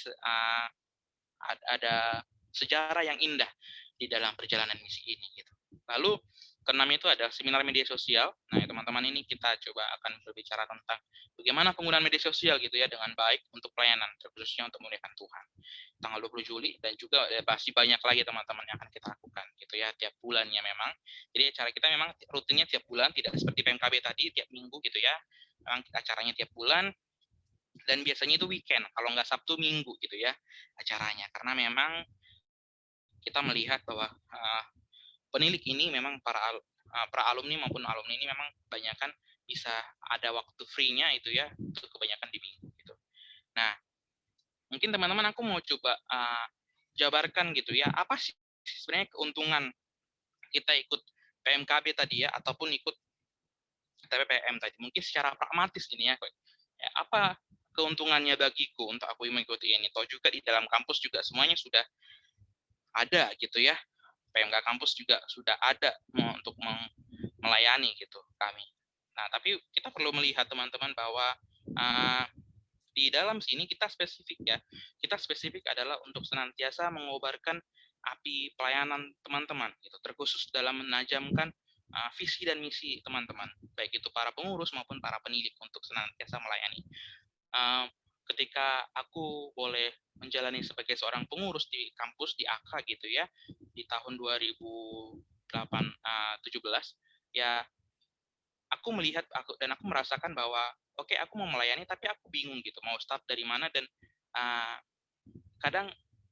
ada sejarah yang indah di dalam perjalanan misi ini gitu. Lalu keenam itu ada seminar media sosial. Nah, teman-teman ini kita coba akan berbicara tentang bagaimana penggunaan media sosial gitu ya dengan baik untuk pelayanan, terkhususnya untuk memuliakan Tuhan. Tanggal 20 Juli dan juga pasti banyak lagi teman-teman yang akan kita lakukan gitu ya tiap bulannya memang. Jadi acara kita memang rutinnya tiap bulan, tidak seperti PMKB tadi tiap minggu gitu ya. Memang acaranya tiap bulan. Dan biasanya itu weekend, kalau nggak Sabtu Minggu gitu ya acaranya. Karena memang kita melihat bahwa penilik ini memang para alumni maupun alumni ini memang kebanyakan bisa ada waktu free-nya itu ya, itu kebanyakan di minggu gitu. Nah, mungkin teman-teman aku mau coba jabarkan gitu ya, apa sih sebenarnya keuntungan kita ikut PMKB tadi ya, ataupun ikut TPPM tadi. Mungkin secara pragmatis ini ya apa keuntungannya bagiku untuk aku mengikuti ini. Toh juga di dalam kampus juga semuanya sudah ada gitu ya. PMK kampus juga sudah ada untuk melayani gitu kami. Nah, tapi kita perlu melihat teman-teman bahwa di dalam sini kita spesifik ya. Kita spesifik adalah untuk senantiasa mengobarkan api pelayanan teman-teman gitu, terkhusus dalam menajamkan visi dan misi teman-teman, baik itu para pengurus maupun para penilik untuk senantiasa melayani. Ketika aku boleh menjalani sebagai seorang pengurus di kampus di AK gitu ya di tahun 2017 ya, aku melihat aku merasakan bahwa oke, aku mau melayani tapi aku bingung gitu mau start dari mana, dan kadang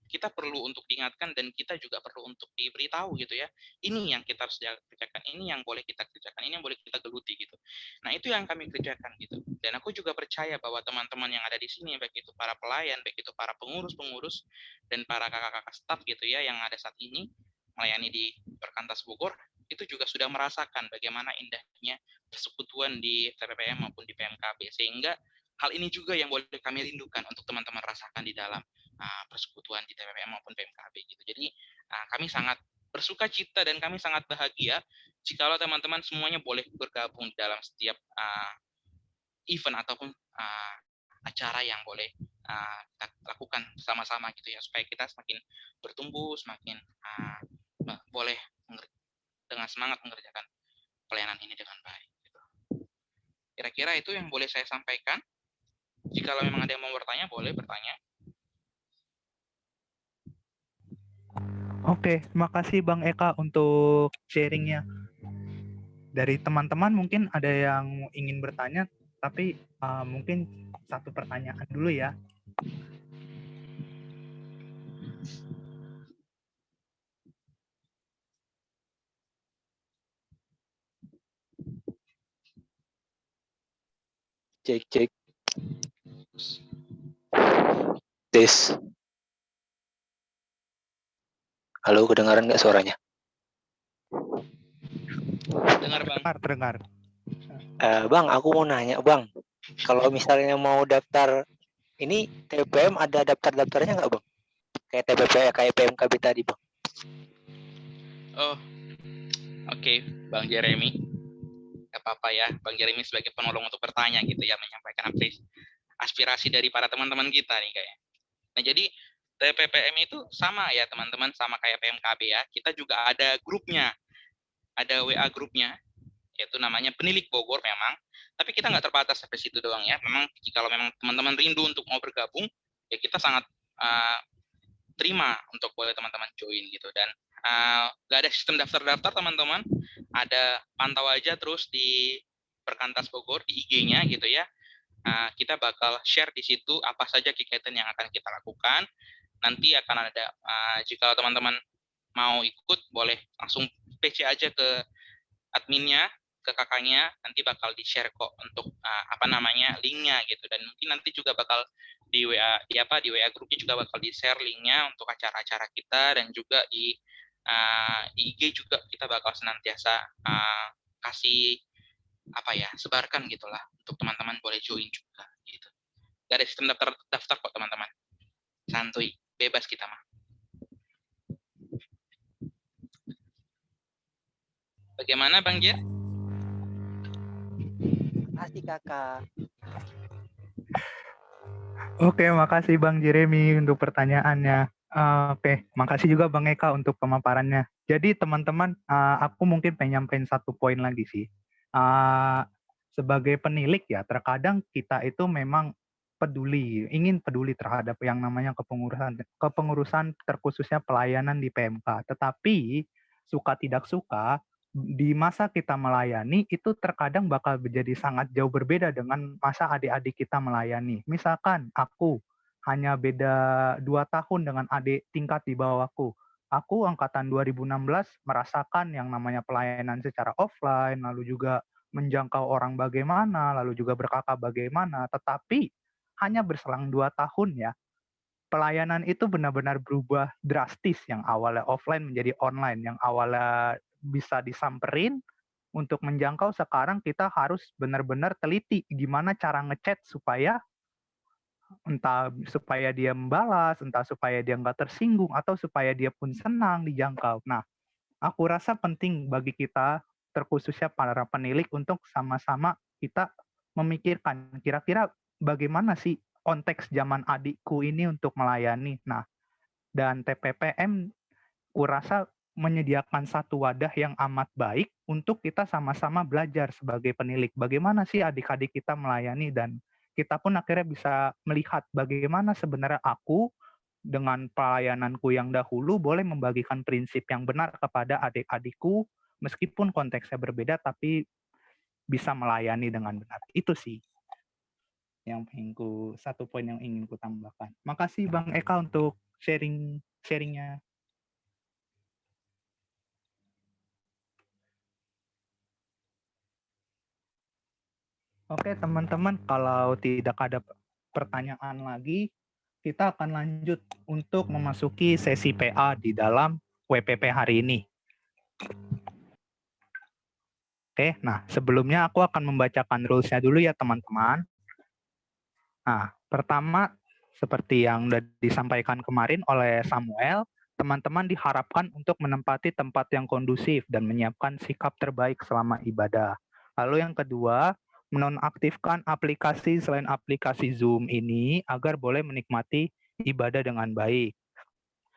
kita perlu untuk diingatkan dan kita juga perlu untuk diberitahu gitu ya, ini yang kita harus kerjakan, ini yang boleh kita kerjakan, ini yang boleh kita geluti gitu. Nah, itu yang kami kerjakan gitu. Dan aku juga percaya bahwa teman-teman yang ada di sini, baik itu para pelayan, baik itu para pengurus-pengurus dan para kakak-kakak staf gitu ya yang ada saat ini melayani di Perkantas Bogor, itu juga sudah merasakan bagaimana indahnya persekutuan di TPPM maupun di PMKB, sehingga hal ini juga yang boleh kami rindukan untuk teman-teman rasakan di dalam persekutuan di TPPM maupun PMKB gitu. Jadi kami sangat bersuka cita dan kami sangat bahagia jikalau teman-teman semuanya boleh bergabung di dalam setiap event ataupun acara yang boleh kita lakukan sama-sama gitu ya, supaya kita semakin bertumbuh, semakin boleh dengan semangat mengerjakan pelayanan ini dengan baik. Gitu. Kira-kira itu yang boleh saya sampaikan. Jikalau memang ada yang mau bertanya, boleh bertanya. Oke, terima kasih Bang Eka untuk sharingnya. Dari teman-teman mungkin ada yang ingin bertanya, tapi mungkin satu pertanyaan dulu ya. Cek. Tes. Halo, kedengaran nggak suaranya? Dengar Bang. Terdengar. Bang, aku mau nanya Bang, kalau misalnya mau daftar ini TPM ada daftarnya nggak Bang? Kayak TPP, kayak PMKB tadi Bang. Oh, oke, Bang Jeremy. Gak apa-apa ya, Bang Jeremy sebagai penolong untuk bertanya gitu ya, menyampaikan aspirasi dari para teman-teman kita nih kayak. Nah, jadi TPPM itu sama ya teman-teman, sama kayak PMKB ya. Kita juga ada grupnya, ada WA grupnya, yaitu namanya Penilik Bogor memang. Tapi kita nggak terbatas sampai situ doang ya. Memang kalau memang teman-teman rindu untuk mau bergabung, ya kita sangat terima untuk boleh teman-teman join gitu. Dan nggak ada sistem daftar-daftar teman-teman. Ada pantau aja terus di Perkantas Bogor di IG-nya gitu ya. Kita bakal share di situ apa saja kegiatan yang akan kita lakukan. Nanti akan ada, jika teman-teman mau ikut, boleh langsung PC aja ke adminnya, ke kakaknya, nanti bakal di-share kok untuk linknya gitu. Dan mungkin nanti juga bakal di WA, di WA grupnya juga bakal di-share linknya untuk acara-acara kita, dan juga di IG juga kita bakal senantiasa kasih sebarkan gitulah untuk teman-teman boleh join juga gitu. Gak ada sistem daftar kok teman-teman, santuy, bebas kita mah. Bagaimana Bang Jer? Makasih kakak. Oke, makasih Bang Jeremy untuk pertanyaannya. Oke, makasih juga Bang Eka untuk pemaparannya. Jadi teman-teman, aku mungkin pengen nyampein satu poin lagi sih. Sebagai penilik ya, terkadang kita itu memang ingin peduli terhadap yang namanya kepengurusan terkhususnya pelayanan di PMK. Tetapi suka tidak suka, di masa kita melayani itu terkadang bakal menjadi sangat jauh berbeda dengan masa adik-adik kita melayani. Misalkan aku hanya beda 2 tahun dengan adik tingkat di bawahku. Aku angkatan 2016 merasakan yang namanya pelayanan secara offline, lalu juga menjangkau orang bagaimana, lalu juga berkakak bagaimana. Tetapi hanya berselang 2 tahun ya, pelayanan itu benar-benar berubah drastis, yang awalnya offline menjadi online, yang awalnya bisa disamperin untuk menjangkau, sekarang kita harus benar-benar teliti gimana cara ngechat supaya entah supaya dia membalas, entah supaya dia nggak tersinggung, atau supaya dia pun senang dijangkau. Nah, aku rasa penting bagi kita, terkhususnya para penilik, untuk sama-sama kita memikirkan kira-kira bagaimana sih konteks zaman adikku ini untuk melayani. Nah, dan TPPM kurasa menyediakan satu wadah yang amat baik untuk kita sama-sama belajar sebagai penilik. Bagaimana sih adik-adik kita melayani, dan kita pun akhirnya bisa melihat bagaimana sebenarnya aku dengan pelayananku yang dahulu boleh membagikan prinsip yang benar kepada adik-adikku, meskipun konteksnya berbeda, tapi bisa melayani dengan benar. Itu sih yang satu poin yang ingin ku tambahkan. Makasih Bang Eka untuk sharingnya. Oke teman-teman, kalau tidak ada pertanyaan lagi, kita akan lanjut untuk memasuki sesi PA di dalam WPP hari ini. Oke, nah sebelumnya aku akan membacakan rules-nya dulu ya teman-teman. Nah, pertama seperti yang sudah disampaikan kemarin oleh Samuel, teman-teman diharapkan untuk menempati tempat yang kondusif dan menyiapkan sikap terbaik selama ibadah. Lalu yang kedua, menonaktifkan aplikasi selain aplikasi Zoom ini agar boleh menikmati ibadah dengan baik.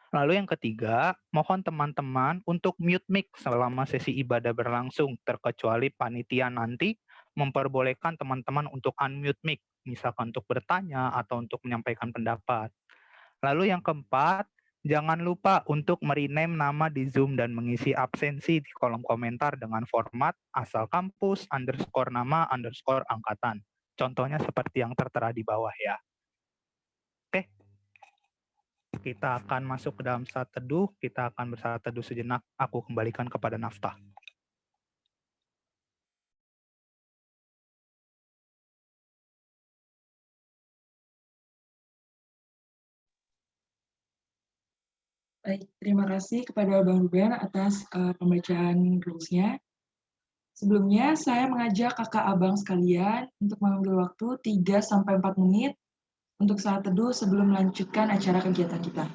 Lalu yang ketiga, mohon teman-teman untuk mute mic selama sesi ibadah berlangsung, terkecuali panitia nanti memperbolehkan teman-teman untuk unmute mic, misalkan untuk bertanya atau untuk menyampaikan pendapat. Lalu yang keempat, jangan lupa untuk merename nama di Zoom dan mengisi absensi di kolom komentar dengan format asal kampus, _nama, _angkatan. Contohnya seperti yang tertera di bawah ya. Oke. Kita akan masuk ke dalam saat teduh, kita akan bersaat teduh sejenak, aku kembalikan kepada Naftah. Baik, terima kasih kepada Bang Ruben atas pembacaan rules-nya. Sebelumnya, saya mengajak kakak abang sekalian untuk mengambil waktu 3-4 menit untuk saat teduh sebelum melanjutkan acara kegiatan kita.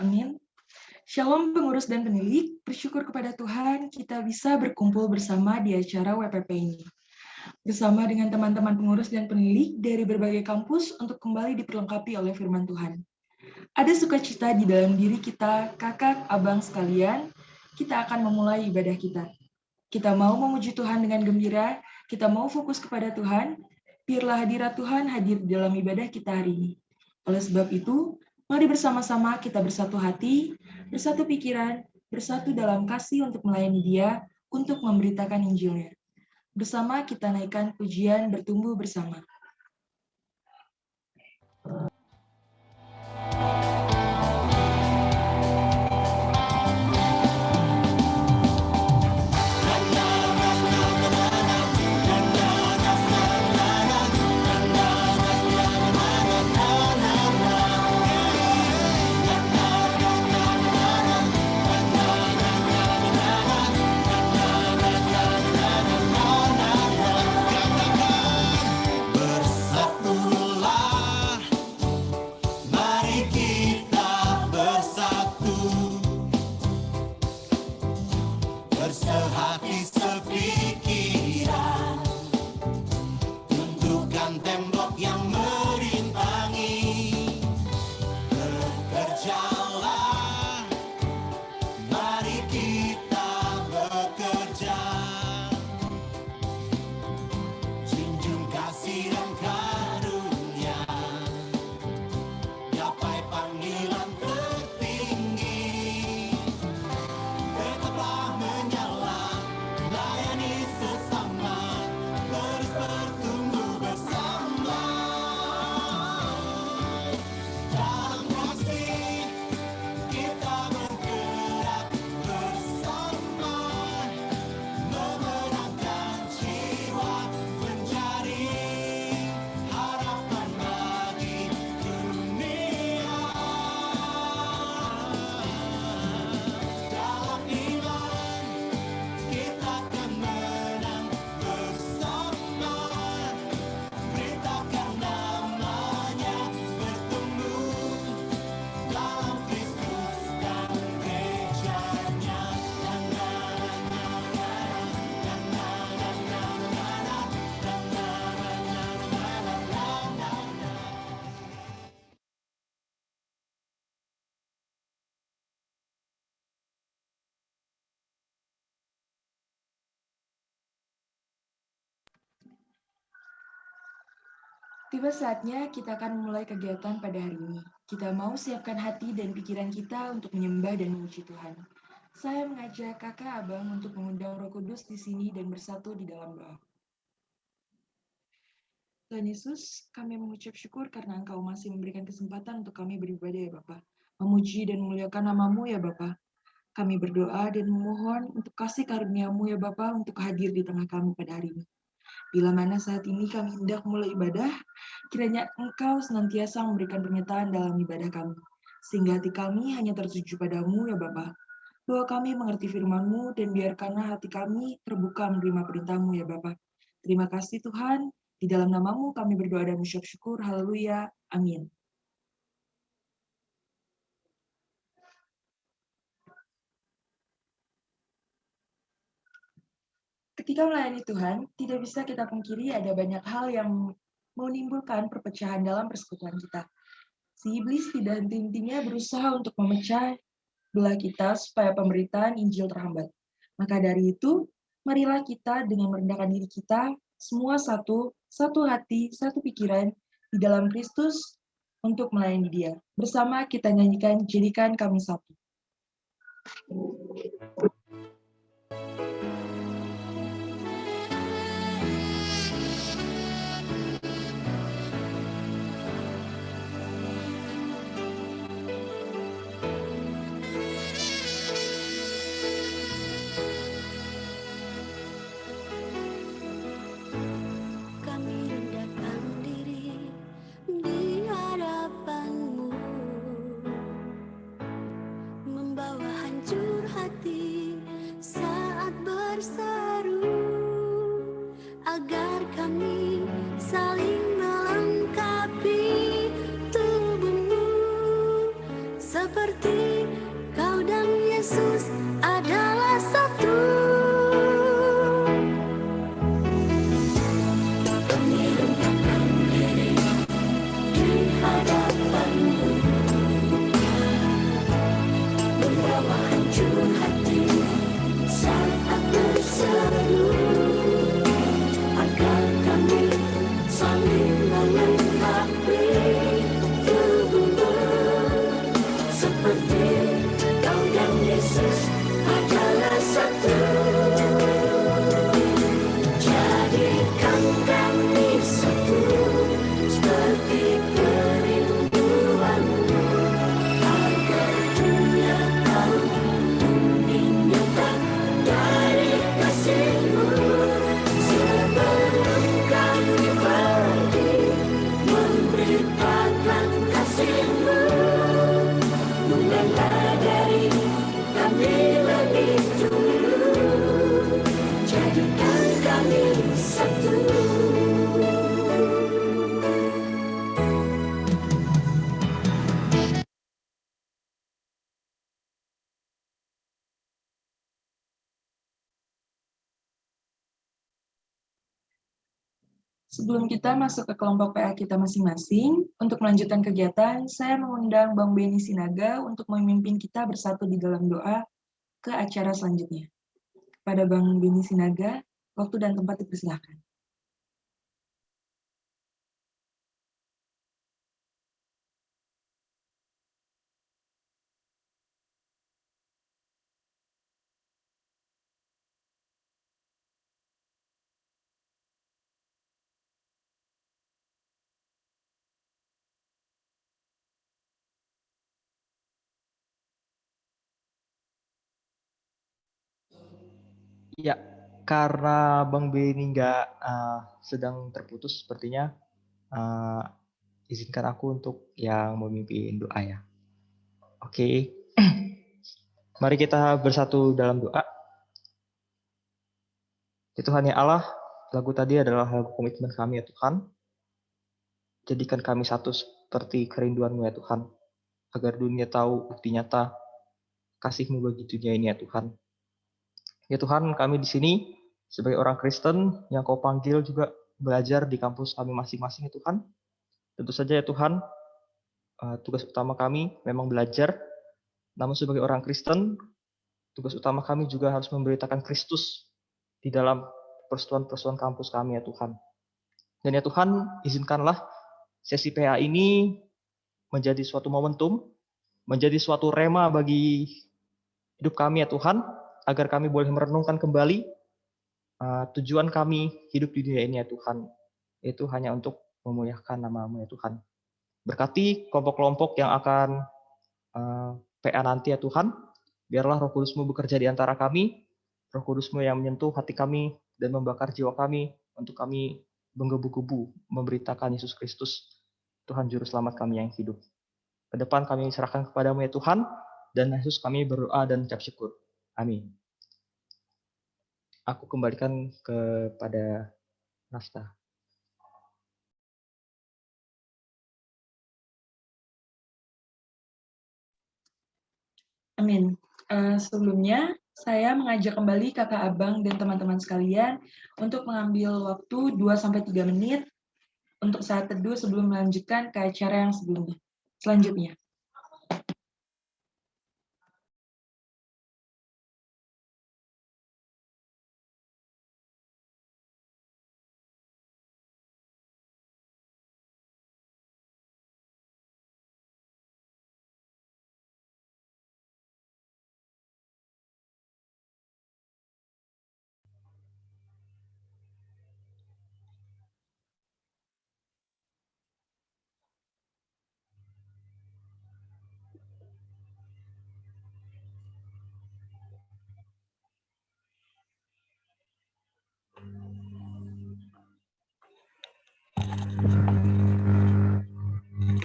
Amin. Shalom pengurus dan penilik, bersyukur kepada Tuhan kita bisa berkumpul bersama di acara WPP ini. Bersama dengan teman-teman pengurus dan penilik dari berbagai kampus untuk kembali diperlengkapi oleh firman Tuhan. Ada sukacita di dalam diri kita, kakak, abang sekalian, kita akan memulai ibadah kita. Kita mau memuji Tuhan dengan gembira, kita mau fokus kepada Tuhan, biarlah hadirat Tuhan hadir di dalam ibadah kita hari ini. Oleh sebab itu, mari bersama-sama kita bersatu hati, bersatu pikiran, bersatu dalam kasih untuk melayani Dia, untuk memberitakan Injil-Nya. Bersama kita naikkan pujian bertumbuh bersama. Tiba saatnya kita akan memulai kegiatan pada hari ini. Kita mau siapkan hati dan pikiran kita untuk menyembah dan memuji Tuhan. Saya mengajak kakak abang untuk mengundang Roh Kudus di sini dan bersatu di dalam doa. Tuhan Yesus, kami mengucap syukur karena Engkau masih memberikan kesempatan untuk kami beribadah ya Bapa. Memuji dan memuliakan nama-Mu ya Bapa. Kami berdoa dan memohon untuk kasih karunia-Mu ya Bapa untuk hadir di tengah kami pada hari ini. Bila mana saat ini kami hendak mulai ibadah, kiranya Engkau senantiasa memberikan pernyataan dalam ibadah kami, sehingga hati kami hanya tertuju padamu ya Bapa. Doa kami mengerti firman-Mu dan biarkanlah hati kami terbuka menerima perintah-Mu ya Bapa. Terima kasih Tuhan, di dalam nama-Mu kami berdoa dan mengucap syukur, haleluya, amin. Ketika melayani Tuhan, tidak bisa kita pungkiri ada banyak hal yang menimbulkan perpecahan dalam persekutuan kita. Si iblis tidak henti-hentinya berusaha untuk memecah belah kita supaya pemberitaan Injil terhambat. Maka dari itu, marilah kita dengan merendahkan diri kita, semua satu hati, satu pikiran di dalam Kristus untuk melayani Dia. Bersama kita nyanyikan Jadikan Kami Satu. Sebelum kita masuk ke kelompok PA kita masing-masing, untuk melanjutkan kegiatan, saya mengundang Bang Beni Sinaga untuk memimpin kita bersatu di dalam doa ke acara selanjutnya. Kepada Bang Beni Sinaga, waktu dan tempat dipersilahkan. Ya, karena Bang Beni nggak sedang terputus sepertinya, izinkan aku untuk yang memimpin doa ya. Oke, mari kita bersatu dalam doa. Ya Tuhan ya Allah, lagu tadi adalah lagu komitmen kami ya Tuhan. Jadikan kami satu seperti kerinduan-Mu ya Tuhan, agar dunia tahu bukti nyata kasih-Mu bagi dunia ini ya Tuhan. Ya Tuhan, kami di sini sebagai orang Kristen yang Kau panggil juga belajar di kampus kami masing-masing ya Tuhan. Tentu saja ya Tuhan, tugas utama kami memang belajar, namun sebagai orang Kristen, tugas utama kami juga harus memberitakan Kristus di dalam persatuan-persatuan kampus kami ya Tuhan. Dan ya Tuhan, izinkanlah sesi PA ini menjadi suatu momentum, menjadi suatu rema bagi hidup kami ya Tuhan, agar kami boleh merenungkan kembali tujuan kami hidup di dunia ini ya Tuhan, yaitu hanya untuk memuliakan nama-Mu ya Tuhan. Berkati kelompok-kelompok yang akan PA nanti ya Tuhan, biarlah Roh Kudus-Mu bekerja di antara kami, Roh Kudus-Mu yang menyentuh hati kami dan membakar jiwa kami untuk kami menggebu-gebu memberitakan Yesus Kristus, Tuhan Juru Selamat kami yang hidup. Ke depan kami serahkan kepada-Mu ya Tuhan, dan Yesus kami berdoa dan ucap syukur. Amin. Aku kembalikan kepada Nafta. Amin. Sebelumnya, saya mengajak kembali kakak abang dan teman-teman sekalian untuk mengambil waktu 2-3 menit untuk saat teduh sebelum melanjutkan ke acara yang selanjutnya.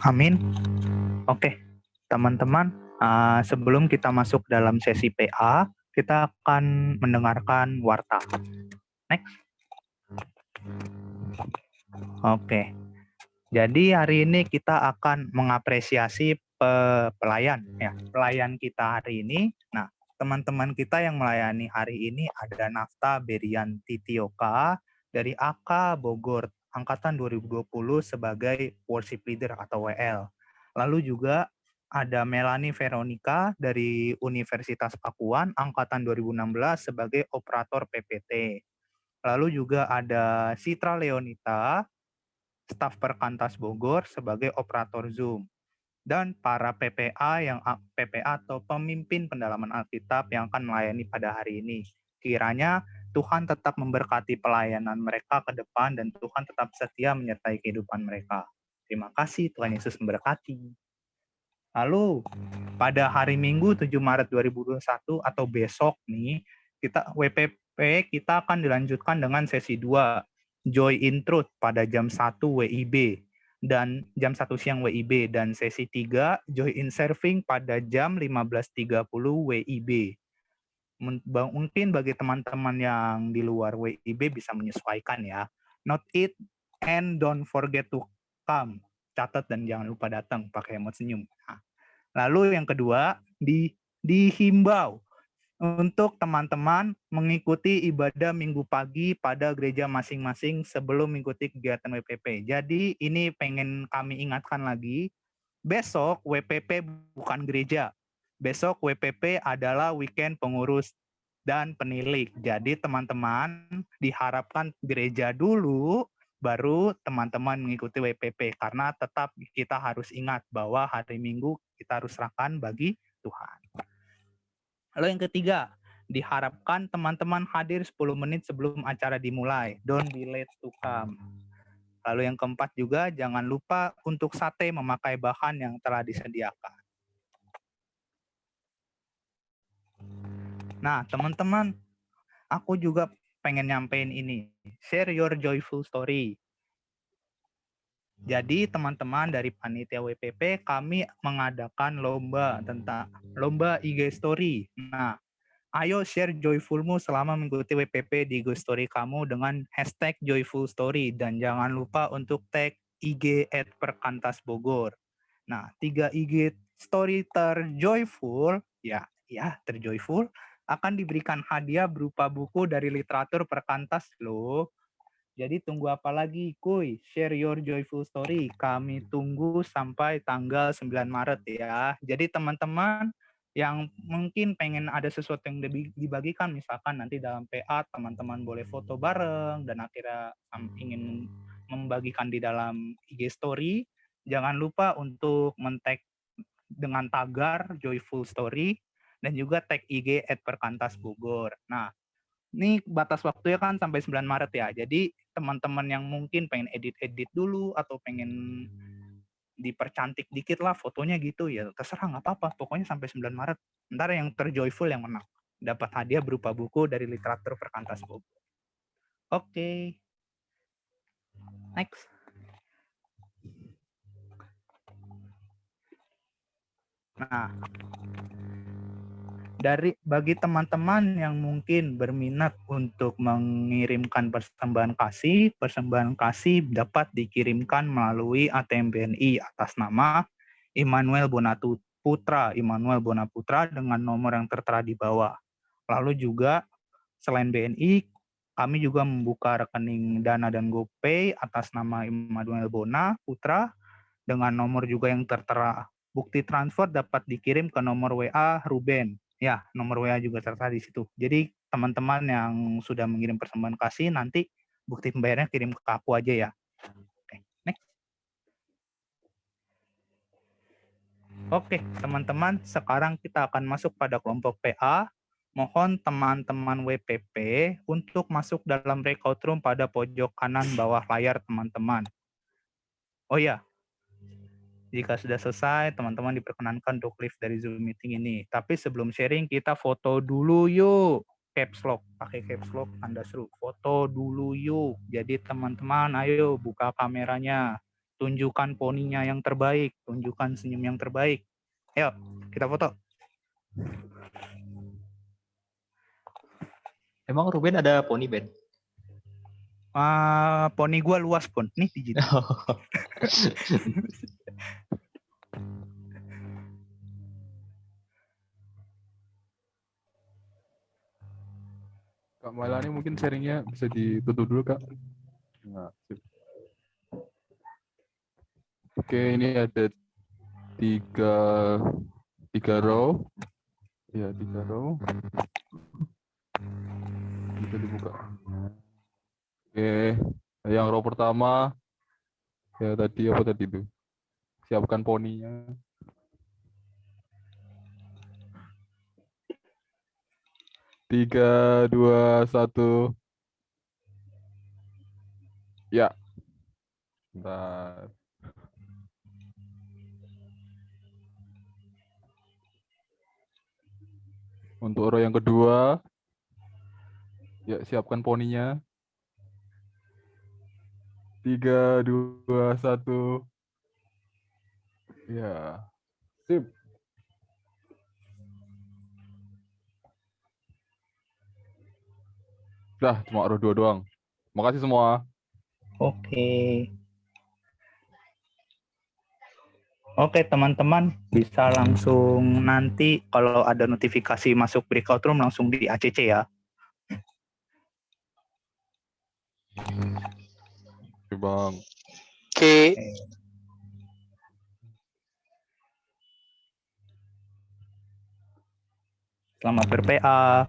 Amin. Oke, teman-teman, sebelum kita masuk dalam sesi PA, kita akan mendengarkan warta. Next. Oke. Jadi hari ini kita akan mengapresiasi pelayan kita hari ini. Nah, teman-teman kita yang melayani hari ini ada Nafta Berianti Tioka dari AK Bogor angkatan 2020 sebagai worship leader atau WL. Lalu juga ada Melanie Veronica dari Universitas Pakuan angkatan 2016 sebagai operator PPT. Lalu juga ada Citra Leonita staf Perkantas Bogor sebagai operator Zoom, dan para PPA atau pemimpin pendalaman Alkitab yang akan melayani pada hari ini. Kiranya Tuhan tetap memberkati pelayanan mereka ke depan dan Tuhan tetap setia menyertai kehidupan mereka. Terima kasih, Tuhan Yesus memberkati. Lalu pada hari Minggu 7 Maret 2021 atau besok nih, WPP kita akan dilanjutkan dengan sesi 2. Joy in Truth pada jam 1 WIB dan jam 1 siang WIB, dan sesi 3 Joy in Serving pada jam 15.30 WIB. Mungkin bagi teman-teman yang di luar WIB bisa menyesuaikan ya. Note it and don't forget to come. Catat dan jangan lupa datang pakai emot senyum. Nah, lalu yang kedua, dihimbau untuk teman-teman mengikuti ibadah minggu pagi pada gereja masing-masing sebelum mengikuti kegiatan WPP. Jadi ini pengen kami ingatkan lagi, besok WPP bukan gereja. Besok WPP adalah weekend pengurus dan penilik. Jadi teman-teman diharapkan gereja dulu, baru teman-teman mengikuti WPP. Karena tetap kita harus ingat bahwa hari Minggu kita harus serahkan bagi Tuhan. Lalu yang ketiga, diharapkan teman-teman hadir 10 menit sebelum acara dimulai. Don't be late to come. Lalu yang keempat juga, jangan lupa untuk sate memakai bahan yang telah disediakan. Nah, teman-teman, aku juga pengen nyampein ini. Share your joyful story. Jadi teman-teman dari panitia WPP kami mengadakan lomba IG story. Nah, ayo share joyfulmu selama mengikuti WPP di IG story kamu dengan hashtag joyful story, dan jangan lupa untuk tag IG @perkantasbogor. Nah, 3 IG story terjoyful terjoyful akan diberikan hadiah berupa buku dari literatur Perkantas loh. Jadi tunggu apa lagi, kuy? Share your joyful story. Kami tunggu sampai tanggal 9 Maret ya. Jadi teman-teman yang mungkin pengen ada sesuatu yang dibagikan, misalkan nanti dalam PA teman-teman boleh foto bareng dan akhirnya ingin membagikan di dalam IG story. Jangan lupa untuk men-tag dengan tagar Joyful Story dan juga tag IG @perkantas_bogor. Nah, ini batas waktunya kan sampai 9 Maret ya. Jadi teman-teman yang mungkin pengen edit-edit dulu atau pengen dipercantik dikit lah fotonya gitu ya, terserah nggak apa-apa. Pokoknya sampai 9 Maret. Ntar yang terjoyful yang menang. Dapat hadiah berupa buku dari literatur Perkantas Bogor. Oke. Next. Nah, bagi teman-teman yang mungkin berminat untuk mengirimkan persembahan kasih dapat dikirimkan melalui ATM BNI atas nama Immanuel Bonaputra dengan nomor yang tertera di bawah. Lalu juga selain BNI, kami juga membuka rekening Dana dan GoPay atas nama Immanuel Bonaputra dengan nomor juga yang tertera. Bukti transfer dapat dikirim ke nomor WA Ruben. Ya, nomor WA juga tertera di situ. Jadi teman-teman yang sudah mengirim persembahan kasih, nanti bukti pembayarannya kirim ke aku aja ya. Oke, next. Oke, teman-teman, sekarang kita akan masuk pada kelompok PA. Mohon teman-teman WPP untuk masuk dalam breakout room pada pojok kanan bawah layar teman-teman. Oh ya, jika sudah selesai, teman-teman diperkenankan untuk leave dari Zoom meeting ini. Tapi sebelum sharing, kita foto dulu yuk. Caps lock, pakai caps lock, tanda seru. Foto dulu yuk. Jadi teman-teman, ayo buka kameranya. Tunjukkan poninya yang terbaik. Tunjukkan senyum yang terbaik. Ayo, kita foto. Emang Ruben ada poni, Ben? Poni gua luas, Pon. Nih, di sini. Kak Mailani mungkin sharingnya bisa ditutup dulu, Kak. Nah, sip. Oke, ini ada tiga row. Ya, 3 row. Bisa dibuka. Oke, yang row pertama. Ya, tadi apa tadi itu? Siapkan poninya. Tiga, 2, 1. Ya. Bentar. Untuk row yang kedua, ya siapkan poninya. 3, 2, 1. Ya, sip. Dah, cuma row 2 doang. Makasih semua. Oke. Oke, teman-teman bisa langsung nanti kalau ada notifikasi masuk breakout room langsung di ACC ya. Oke, Bang. Oke. Selamat ber-PA.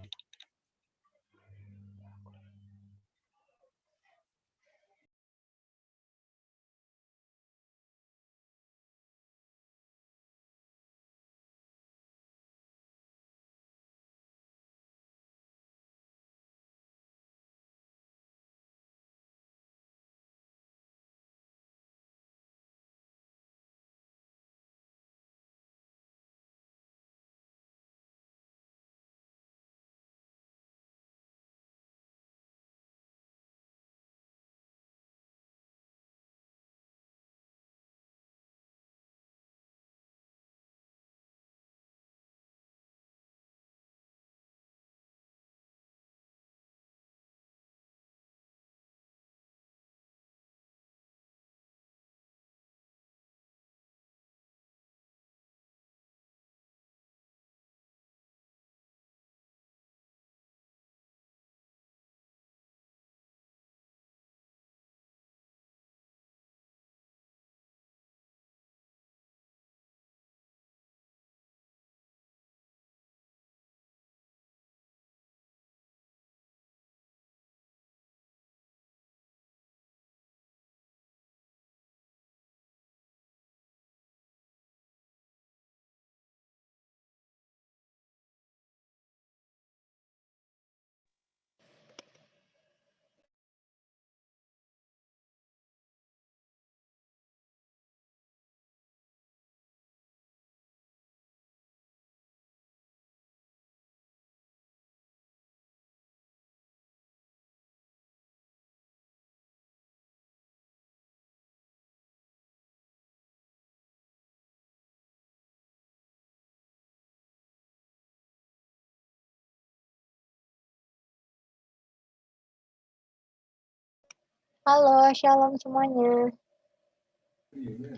Halo, shalom semuanya.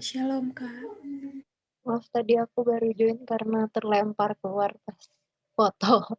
Shalom, Kak. Maaf tadi aku baru join karena terlempar keluar pas foto.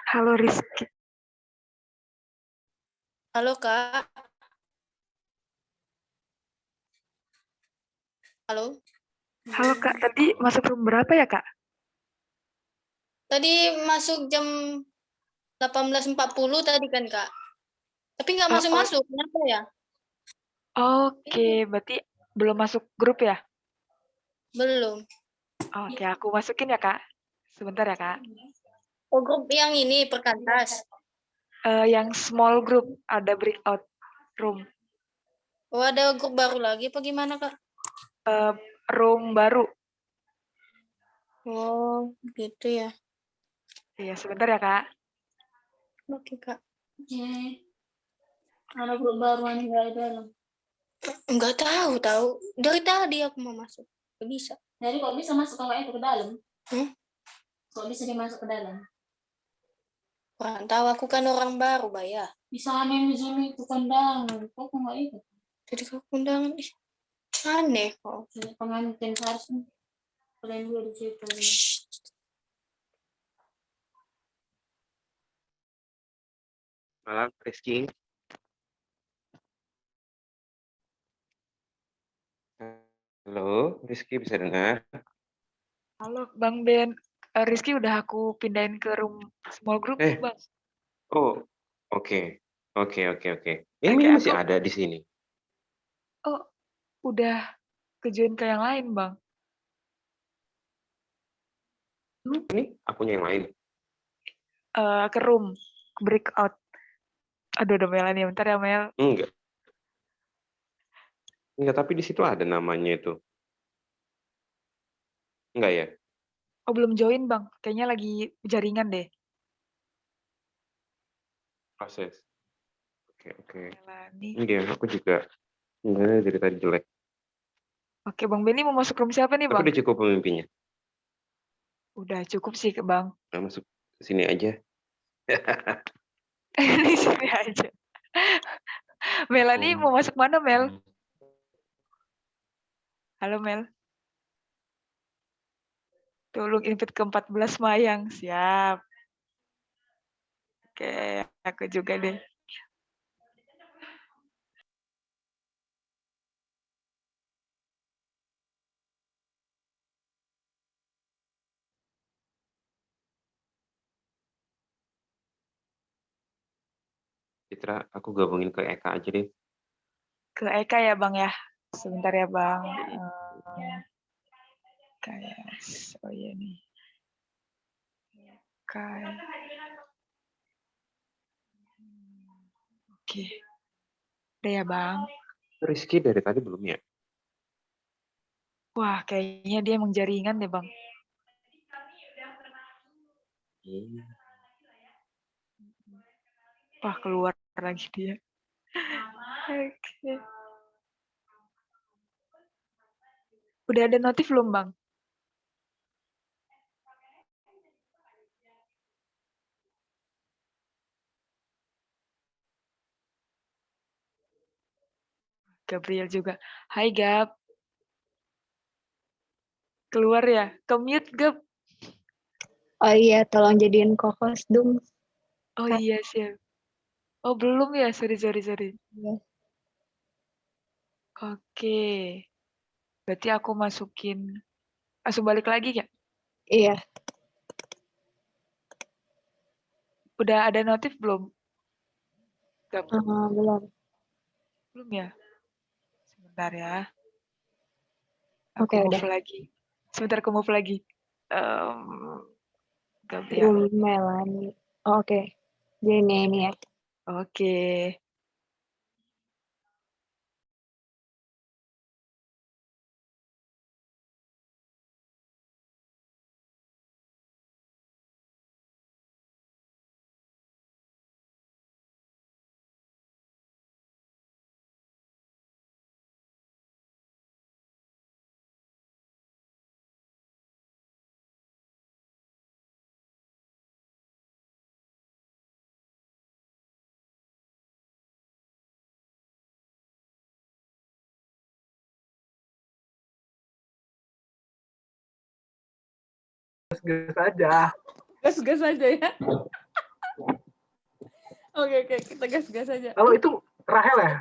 Halo Rizky. Halo, Kak. Halo. Halo Kak, tadi masuk room berapa ya Kak? Tadi masuk jam 18.40 tadi kan, Kak. Tapi nggak Oh, masuk-masuk. Kenapa ya? Oke, berarti belum masuk grup ya? Belum. Oke, aku masukin ya Kak. Sebentar ya Kak. Oh, grup yang ini, Perkantas. Yang small group, ada breakout room. Oh, ada grup baru lagi apa gimana, Kak? Room baru. Oh, gitu ya. Iya, sebentar ya Kak. Oke, Kak. Ada grup baru nih dari dalam. Enggak tahu. Dari tadi aku mau masuk. Nggak bisa. Jadi kok bisa masuk kalau itu ke dalam? Hmm? Kok bisa dimasuk ke dalam? Kurang tahu, aku kan orang baru, Mbak ya. Bisa aneh Zoom itu kondangan. Kok nggak ikut? Jadi ke undangan. Aneh kok. Pengantin harusnya. Kalian dua di situ. Malam, Rizky. Halo, Rizky bisa dengar? Halo, Bang Ben. Rizky udah aku pindahin ke room small group, Bang. Oh, oke. Ini Kayak masih aku- ada di sini. Oh, udah ke-join ke yang lain, Bang. Ini akunya yang lain. Ke room, breakout. Aduh, udah Mel nih. Bentar ya, Mel. Enggak, tapi di situ ada namanya itu. Enggak ya? Oh, belum join, Bang. Kayaknya lagi jaringan deh. Proses. Oke. Melani. Iya, aku juga. Enggak, dari tadi jelek. Oke, Bang Benny mau masuk room siapa nih, Tapi Bang? udah cukup pemimpinnya. Udah cukup sih, Bang. Nah, masuk sini aja. Di sini aja. Melani mau masuk mana, Mel? Halo, Mel. Tolong invite ke 14 Mayang. Siap. Oke, aku juga deh. Citra, aku gabungin ke Eka aja deh. Ke Eka ya, Bang ya. Sebentar ya, Bang. Oh iya nih. Eka. Oke. Udah ya, Bang. Rizky dari tadi belum ya? Wah, kayaknya dia emang jaringan deh, Bang. Wah, keluar lagi dia. Oke. Udah ada notif belum, Bang? Gabriel juga. Hai, Gab. Keluar ya? Ke-mute, Gab. Oh iya, tolong jadiin co-host dong. Oh iya, siap. Oh, belum ya? Sorry. Iya. Oke. Berarti aku masukin. Langsung balik lagi ya? Iya. Udah ada notif belum? Gab. Belum. Belum ya? Sebentar ya. Oke, Aku move udah. lagi. Sebentar aku move lagi. Gabriel. Melani. Oh, oke. Jadi ini ya. Oke. Gas-gas aja ya. Oke, kita gas-gas aja. Kalau itu Rahel ya?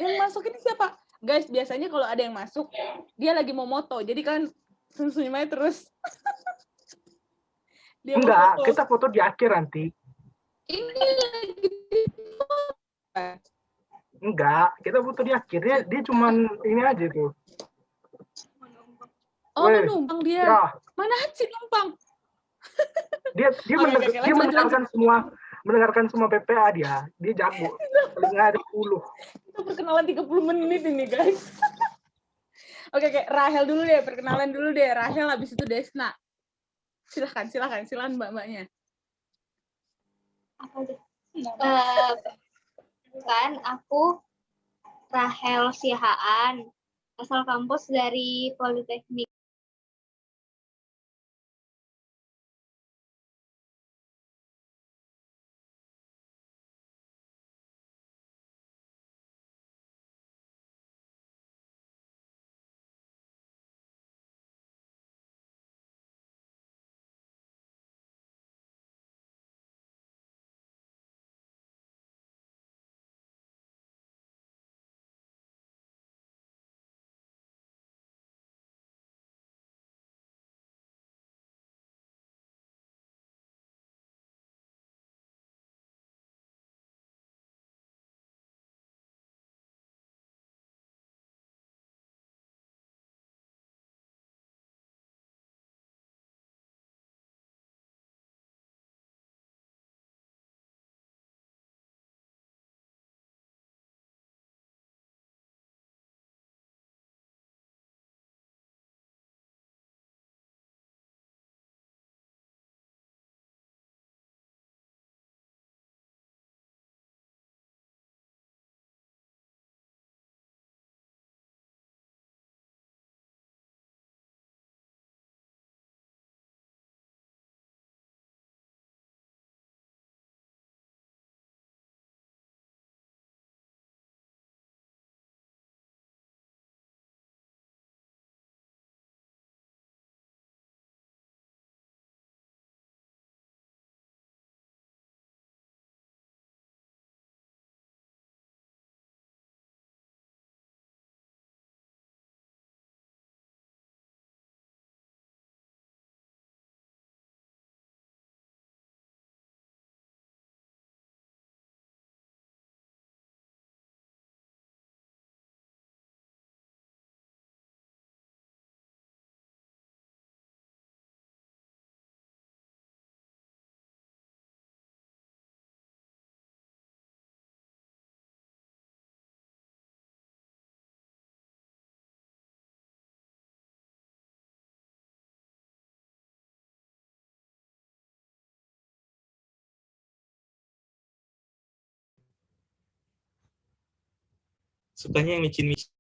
Yang masuk ini siapa? Guys, biasanya kalau ada yang masuk, dia lagi mau moto. Jadi kan senyum aja terus. Dia Enggak, kita foto di akhir nanti. Ini lagi Enggak, kita foto di akhir. Dia cuman ini aja tuh. Oh, numpang dia. Ya. Mana sih numpang? Dia mendengarkan semua PPA dia jago. Paling nggak ada 10. Kita perkenalan 30 menit ini, guys. Oke, Rahel dulu deh, perkenalan dulu deh. Rahel, habis itu Desna. Silakan mbak-mbaknya. Apa deh? Kan aku Rahel Sihaan, asal kampus dari Politeknik. Sukanya yang micin-micin.